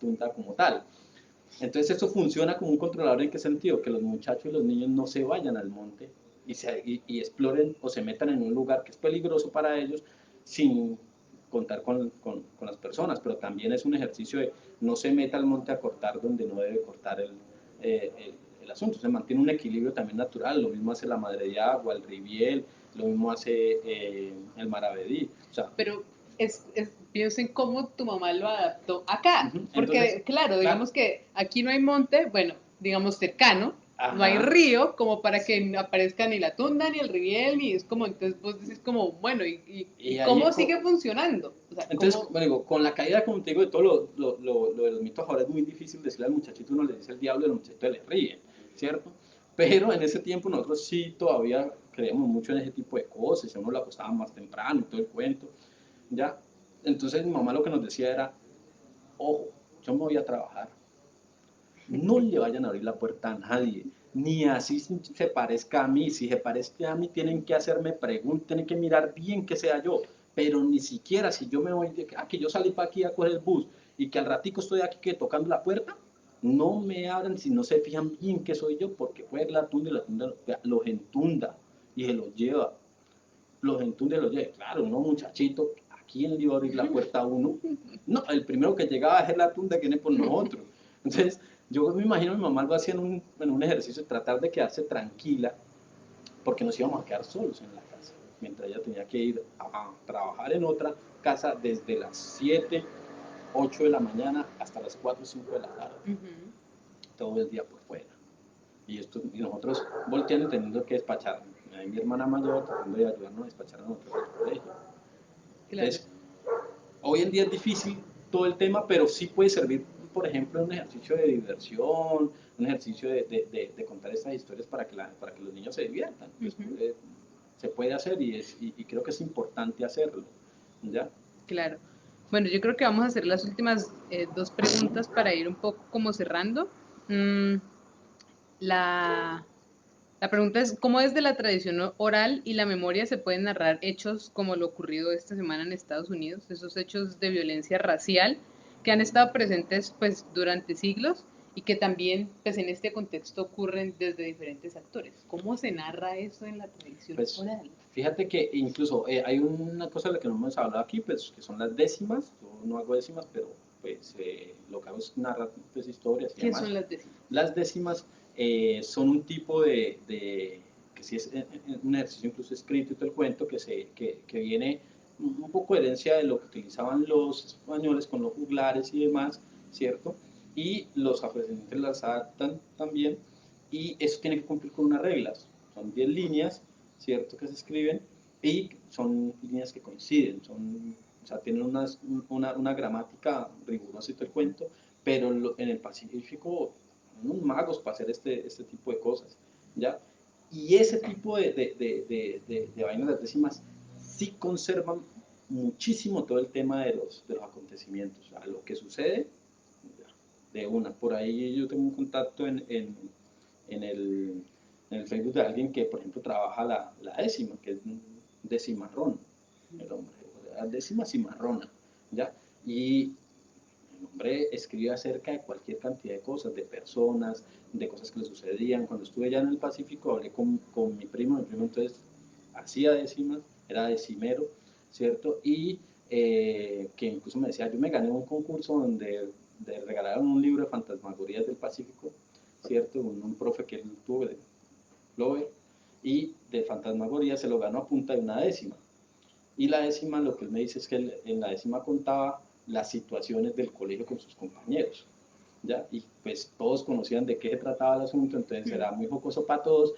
tunda como tal. Entonces esto funciona como un controlador. ¿En qué sentido? Que los muchachos y los niños no se vayan al monte y exploren o se metan en un lugar que es peligroso para ellos sin contar con las personas, pero también es un ejercicio de no se meta al monte a cortar donde no debe cortar el asunto. Se mantiene un equilibrio también natural. Lo mismo hace la Madre de Agua, el Riviel, lo mismo hace el Maravedí. O sea, Pero pienso en cómo tu mamá lo adaptó acá, porque entonces, claro, claro, digamos que aquí no hay monte, bueno, digamos cercano, no hay ajá, río como para que aparezca ni la tunda ni el riel, ni es como, entonces vos decís como, bueno, ¿y y ahí cómo sigue funcionando? O sea, entonces, ¿cómo? bueno, digo, con la caída, como te digo, de todo lo de los mitos, ahora es muy difícil decirle al muchachito, uno le dice el diablo y el muchachito le ríe, ¿cierto? Pero en ese tiempo nosotros sí todavía creíamos mucho en ese tipo de cosas, y a uno le acostaba más temprano y todo el cuento, ¿ya? Entonces mi mamá lo que nos decía era, ojo, yo me voy a trabajar, no le vayan a abrir la puerta a nadie, ni así se parezca a mí. Si se parezca a mí, tienen que hacerme preguntas, tienen que mirar bien que sea yo, pero ni siquiera si yo me voy, que yo salí para aquí a coger el bus y que al ratico estoy aquí que tocando la puerta, no me abran si no se fijan bien que soy yo, porque puede la tunda y la tunda los entunda y se los lleva. Los entunde los lleva. Claro, uno muchachito, ¿a quién le iba a abrir la puerta a uno? No, el primero que llegaba a hacer la tunda que viene por nosotros. Entonces, yo me imagino a mi mamá lo hacía en un ejercicio de tratar de quedarse tranquila, porque nos íbamos a quedar solos en la casa, mientras ella tenía que ir a trabajar en otra casa desde las 7, 8 de la mañana hasta las 4 o 5 de la tarde, Uh -huh. todo el día por fuera. Y nosotros volteando y teniendo que despachar. Mi hermana mayor tratando de ayudarnos a despachar a nosotros al colegio. Claro. Entonces, hoy en día es difícil todo el tema, pero sí puede servir, por ejemplo, un ejercicio de diversión, un ejercicio de contar estas historias para que los niños se diviertan. Uh Pues, -huh. se puede hacer y creo que es importante hacerlo. ¿Ya? Claro. Bueno, yo creo que vamos a hacer las últimas dos preguntas para ir un poco como cerrando. Mm, la, la pregunta es, ¿cómo desde la tradición oral y la memoria se pueden narrar hechos como lo ocurrido esta semana en Estados Unidos, esos hechos de violencia racial que han estado presentes pues durante siglos y que también pues en este contexto ocurren desde diferentes actores? ¿Cómo se narra eso en la tradición Pues oral? fíjate que incluso hay una cosa de la que no hemos hablado aquí, pues que son las décimas. Yo no hago décimas, pero pues lo que hago es narrar pues, historias y ¿Qué demás. son las décimas? Las décimas son un tipo que sí es un ejercicio incluso escrito y todo el cuento, que viene un poco de herencia de lo que utilizaban los españoles con los juglares y demás, ¿cierto? Y los afrodescendientes las adaptan también, y eso tiene que cumplir con unas reglas. Son 10 líneas, ¿cierto? Que se escriben, y son líneas que coinciden, o sea, tienen una gramática rigurosa y todo el cuento, pero en el Pacífico unos magos para hacer este tipo de cosas, ¿ya? Y ese tipo de vainas de décimas sí conservan muchísimo todo el tema de los acontecimientos, o sea, lo que sucede de una. Por ahí yo tengo un contacto en el, en el Facebook de alguien que, por ejemplo, trabaja la décima, que es un decimarrón, el hombre, la décima cimarrona, ¿ya? Y hombre escribe acerca de cualquier cantidad de cosas, de personas, de cosas que le sucedían. Cuando estuve ya en el Pacífico hablé con mi primo entonces hacía décimas, era decimero, ¿cierto? Y que incluso me decía, yo me gané un concurso donde regalaron un libro de fantasmagorías del Pacífico, ¿cierto? Un profe que él tuvo, de Glover, y de fantasmagoría se lo ganó a punta de una décima. Y la décima, lo que él me dice es que él, en la décima contaba las situaciones del colegio con sus compañeros, ¿ya? Y pues todos conocían de qué se trataba el asunto, entonces era muy jocoso para todos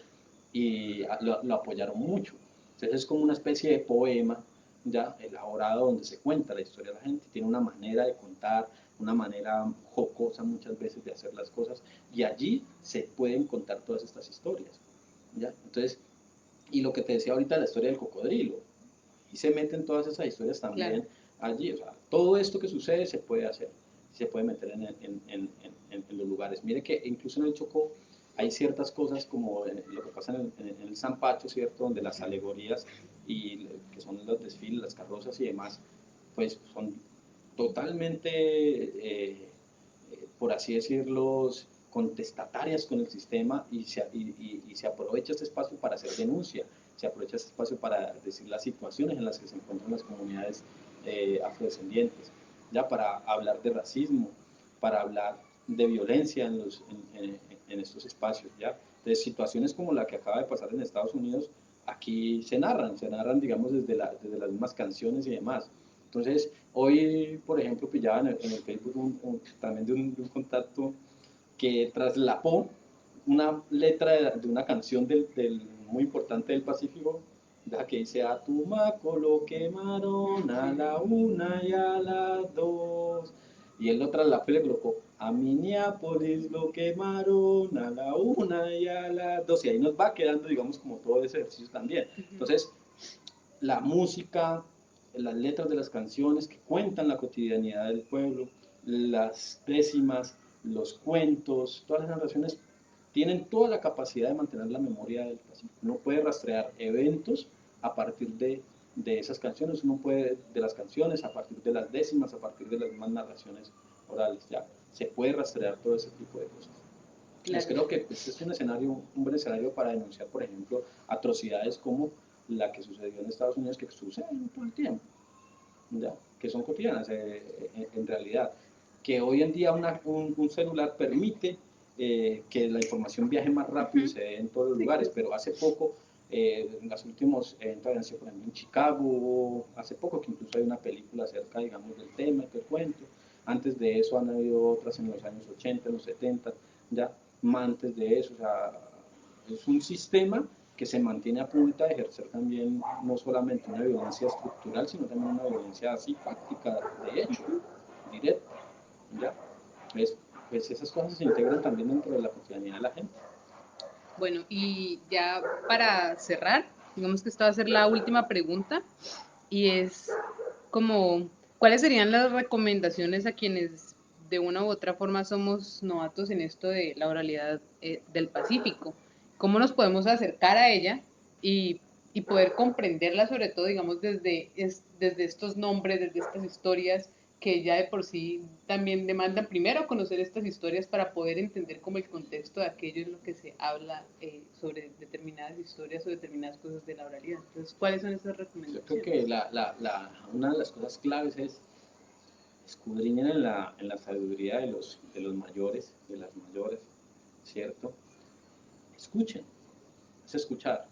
y lo apoyaron mucho. Entonces es como una especie de poema, ya elaborado, donde se cuenta la historia de la gente, tiene una manera de contar, una manera jocosa muchas veces de hacer las cosas, y allí se pueden contar todas estas historias, ¿ya? Entonces, y lo que te decía ahorita, la historia del cocodrilo, y se meten todas esas historias también Claro. allí. O sea, todo esto que sucede se puede hacer, se puede meter en los lugares. Mire que incluso en el Chocó hay ciertas cosas como lo que pasa en el Zampacho, ¿cierto? Donde las alegorías y que son los desfiles, las carrozas y demás, pues son totalmente, por así decirlo, contestatarias con el sistema y se aprovecha este espacio para hacer denuncia, se aprovecha este espacio para decir las situaciones en las que se encuentran las comunidades afrodescendientes, ya para hablar de racismo, para hablar de violencia en estos espacios, ya. Entonces, situaciones como la que acaba de pasar en Estados Unidos, aquí se narran digamos, desde las mismas canciones y demás. Entonces, hoy, por ejemplo, pillaba en el Facebook también de un contacto que traslapó una letra de una canción muy importante del Pacífico, la que dice: a Tumaco lo quemaron a la 1 y a las 2. Y él lo traslapó y le colocó: a Minneapolis lo quemaron a la 1 y a las 2. Y ahí nos va quedando, digamos, como todo ese ejercicio también. Entonces, la música, las letras de las canciones que cuentan la cotidianidad del pueblo, las décimas, los cuentos, todas las narraciones tienen toda la capacidad de mantener la memoria del Pacífico. Uno puede rastrear eventos a partir de esas canciones, uno puede de las canciones, a partir de las décimas, a partir de las mismas narraciones orales, ya se puede rastrear todo ese tipo de cosas. Claro. Pues creo que este es un buen escenario para denunciar, por ejemplo, atrocidades como la que sucedió en Estados Unidos, que suceden todo el tiempo, ¿ya? Que son cotidianas en realidad, que hoy en día un celular permite que la información viaje más rápido y se dé en todos los lugares, pero hace poco, en los últimos eventos, por ejemplo, en Chicago, hace poco que incluso hay una película acerca, digamos, del tema, del cuento. Antes de eso han habido otras en los años 80, en los 70, ya antes de eso, o sea, es un sistema que se mantiene a punta de ejercer también no solamente una violencia estructural, sino también una violencia así fáctica, de hecho, directa, ¿ya? Pues esas cosas se integran también dentro de la cotidianidad de la gente. Bueno, y ya para cerrar, digamos que esta va a ser la última pregunta y es como, ¿cuáles serían las recomendaciones a quienes de una u otra forma somos novatos en esto de la oralidad del Pacífico? ¿Cómo nos podemos acercar a ella y, y poder comprenderla, sobre todo, digamos, desde estos nombres, desde estas historias que ya de por sí también demandan primero conocer estas historias para poder entender como el contexto de aquello en lo que se habla sobre determinadas historias o determinadas cosas de la oralidad? Entonces, ¿cuáles son esas recomendaciones? Yo creo que una de las cosas claves es escudriñen en la sabiduría de los mayores, de las mayores, ¿cierto? Escuchen, es escuchar.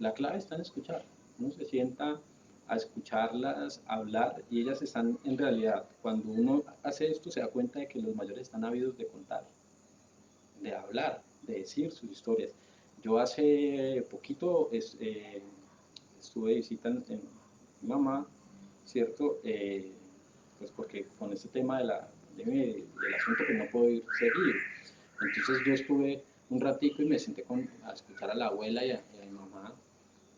La clave está en escuchar. Uno se sienta a escucharlas, a hablar, y ellas están en realidad, cuando uno hace esto, se da cuenta de que los mayores están ávidos de contar, de hablar, de decir sus historias. Yo hace poquito estuve de visita en mi mamá, ¿cierto? Pues porque con este tema de la pandemia del asunto que no puedo ir seguir. Entonces yo estuve un ratico y me senté a escuchar a la abuela y a mi mamá,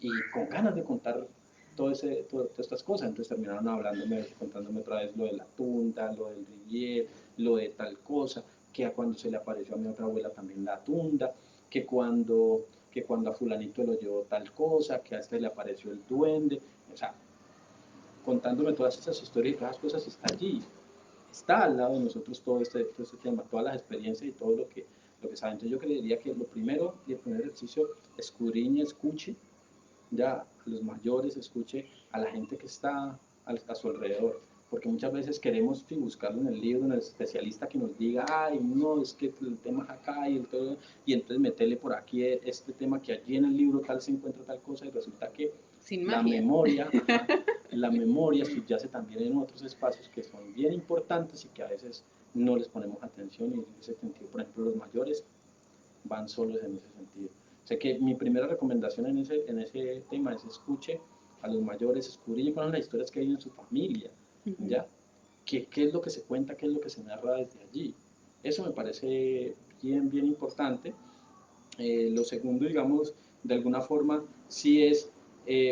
y con ganas de contar todas estas cosas. Entonces terminaron hablándome, contándome otra vez lo de la tunda, lo del rivier, lo de tal cosa, que a cuando se le apareció a mi otra abuela también la tunda, que cuando a fulanito lo llevó tal cosa, que a este le apareció el duende, o sea, contándome todas esas historias y todas las cosas está allí. está al lado de nosotros todo este tema, todas las experiencias y todo lo que sabe. Entonces yo creería que lo primero y el primer ejercicio, escudriñe, escuche ya a los mayores, escuche a la gente que está a su alrededor, porque muchas veces queremos buscarlo en el libro, en el especialista que nos diga, ay, no, es que el tema es acá y, todo, y entonces meterle por aquí este tema que allí en el libro tal se encuentra tal cosa y resulta que Sin la magia. memoria, ajá, la memoria subyace también en otros espacios que son bien importantes y que a veces no les ponemos atención y en ese sentido, por ejemplo, los mayores van solos en ese sentido. O sea que mi primera recomendación en ese tema es escuche a los mayores, escudriñe cuáles son las historias que hay en su familia, ¿ya? ¿Qué es lo que se cuenta, qué es lo que se narra desde allí? Eso me parece bien importante. Lo segundo, digamos, de alguna forma, sí es,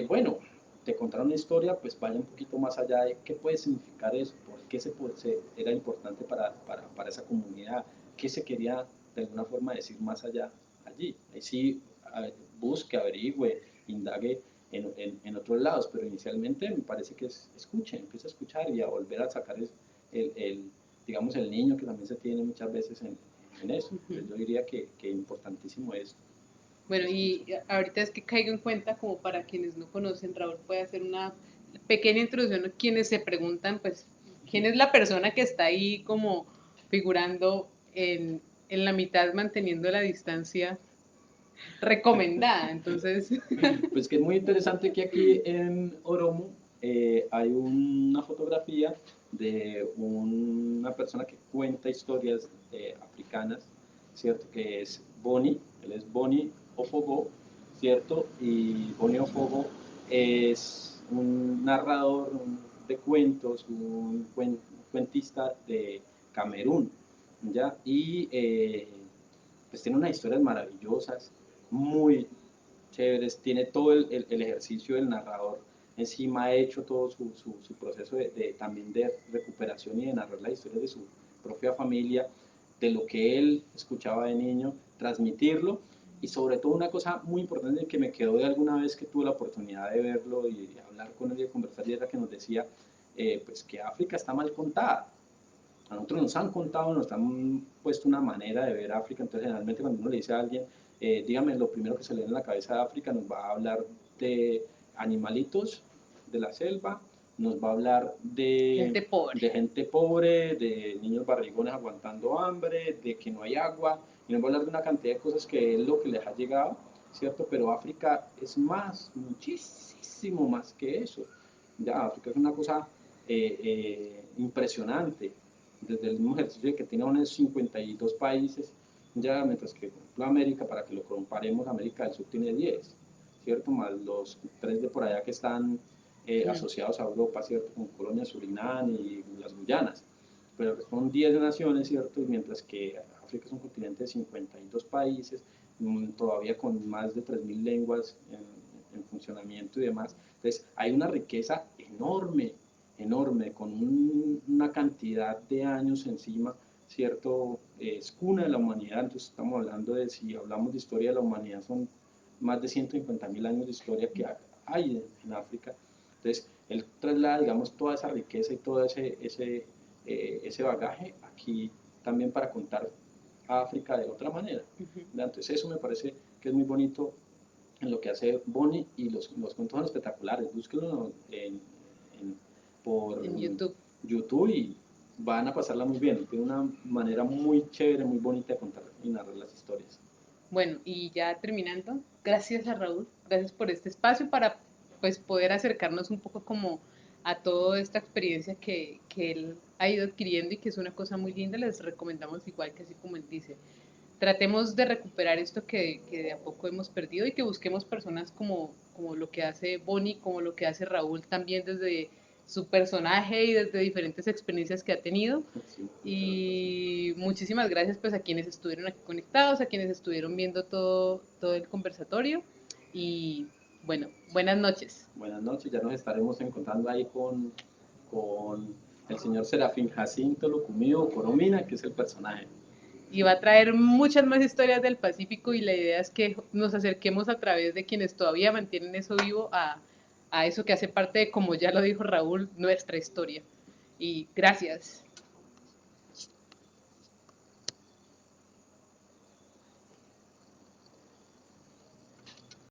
bueno, te contaron una historia, pues vaya un poquito más allá de qué puede significar eso, por qué era importante para esa comunidad, qué se quería de alguna forma decir más allá allí. Ahí sí, busque, averigüe, indague en otros lados, pero inicialmente me parece que escuche, empieza a escuchar y a volver a sacar digamos, el niño que también se tiene muchas veces en eso. Entonces yo diría que importantísimo es. Bueno, y ahorita es que caigo en cuenta, como para quienes no conocen, Raúl puede hacer una pequeña introducción a quienes se preguntan, pues, ¿quién es la persona que está ahí como figurando en la mitad manteniendo la distancia recomendada? Entonces, Pues que es muy interesante que aquí en Oromo hay una fotografía de una persona que cuenta historias africanas, ¿cierto? Que es Boni, él es Boni Ofogo, ¿cierto? Y Boni Ofogo es un narrador de cuentos, un cuentista de Camerún, ¿ya? Y pues tiene unas historias maravillosas, muy chéveres, tiene todo el ejercicio del narrador encima, ha hecho todo su proceso también de recuperación y de narrar la historia de su propia familia, de lo que él escuchaba de niño, transmitirlo y sobre todo una cosa muy importante que me quedó de alguna vez que tuve la oportunidad de verlo y de hablar con él y de conversar, y era que nos decía pues que África está mal contada. A nosotros nos han contado, nos han puesto una manera de ver África, entonces generalmente cuando uno le dice a alguien, dígame lo primero que se le viene en la cabeza de África, nos va a hablar de animalitos de la selva, nos va a hablar gente pobre. de gente pobre, de niños barrigones aguantando hambre, de que no hay agua, y nos va a hablar de una cantidad de cosas que es lo que les ha llegado, ¿cierto? Pero África es más, muchísimo más que eso. Ya, África es una cosa impresionante, desde el mismo ejercicio que tiene unos 52 países, ya mientras que, por ejemplo, América, para que lo comparemos, América del Sur tiene 10, ¿cierto? Más los 3 de por allá que están asociados a Europa, ¿cierto? Como Colonia, Surinam y las Guyanas. Pero son 10 naciones, ¿cierto? Mientras que África es un continente de 52 países, todavía con más de 3.000 lenguas en funcionamiento y demás. Entonces, hay una riqueza enorme, enorme, con una cantidad de años encima, ¿cierto? Es cuna de la humanidad, entonces estamos hablando de, si hablamos de historia de la humanidad, son más de 150.000 años de historia que hay en África. Entonces, él traslada, digamos, toda esa riqueza y todo ese bagaje aquí también para contar a África de otra manera. Entonces, eso me parece que es muy bonito en lo que hace Bonnie, y los cuentos son espectaculares. Búsquenlo por En YouTube. YouTube y van a pasarla muy bien. Tiene una manera muy chévere, muy bonita de contar y narrar las historias. Bueno, y ya terminando, gracias a Raúl, gracias por este espacio para pues poder acercarnos un poco como a toda esta experiencia que él ha ido adquiriendo y que es una cosa muy linda. Les recomendamos igual que así como él dice, tratemos de recuperar esto que de a poco hemos perdido y que busquemos personas como lo que hace Bonnie, como lo que hace Raúl también desde su personaje y desde diferentes experiencias que ha tenido. Sí, Y muchísimas gracias pues a quienes estuvieron aquí conectados, a quienes estuvieron viendo todo el conversatorio y bueno, buenas noches. buenas noches, ya nos estaremos encontrando ahí con el señor Serafín Jacinto Lucumío Coromina, que es el personaje. Y va a traer muchas más historias del Pacífico y la idea es que nos acerquemos a través de quienes todavía mantienen eso vivo a eso que hace parte de, como ya lo dijo Raúl, nuestra historia. Y gracias.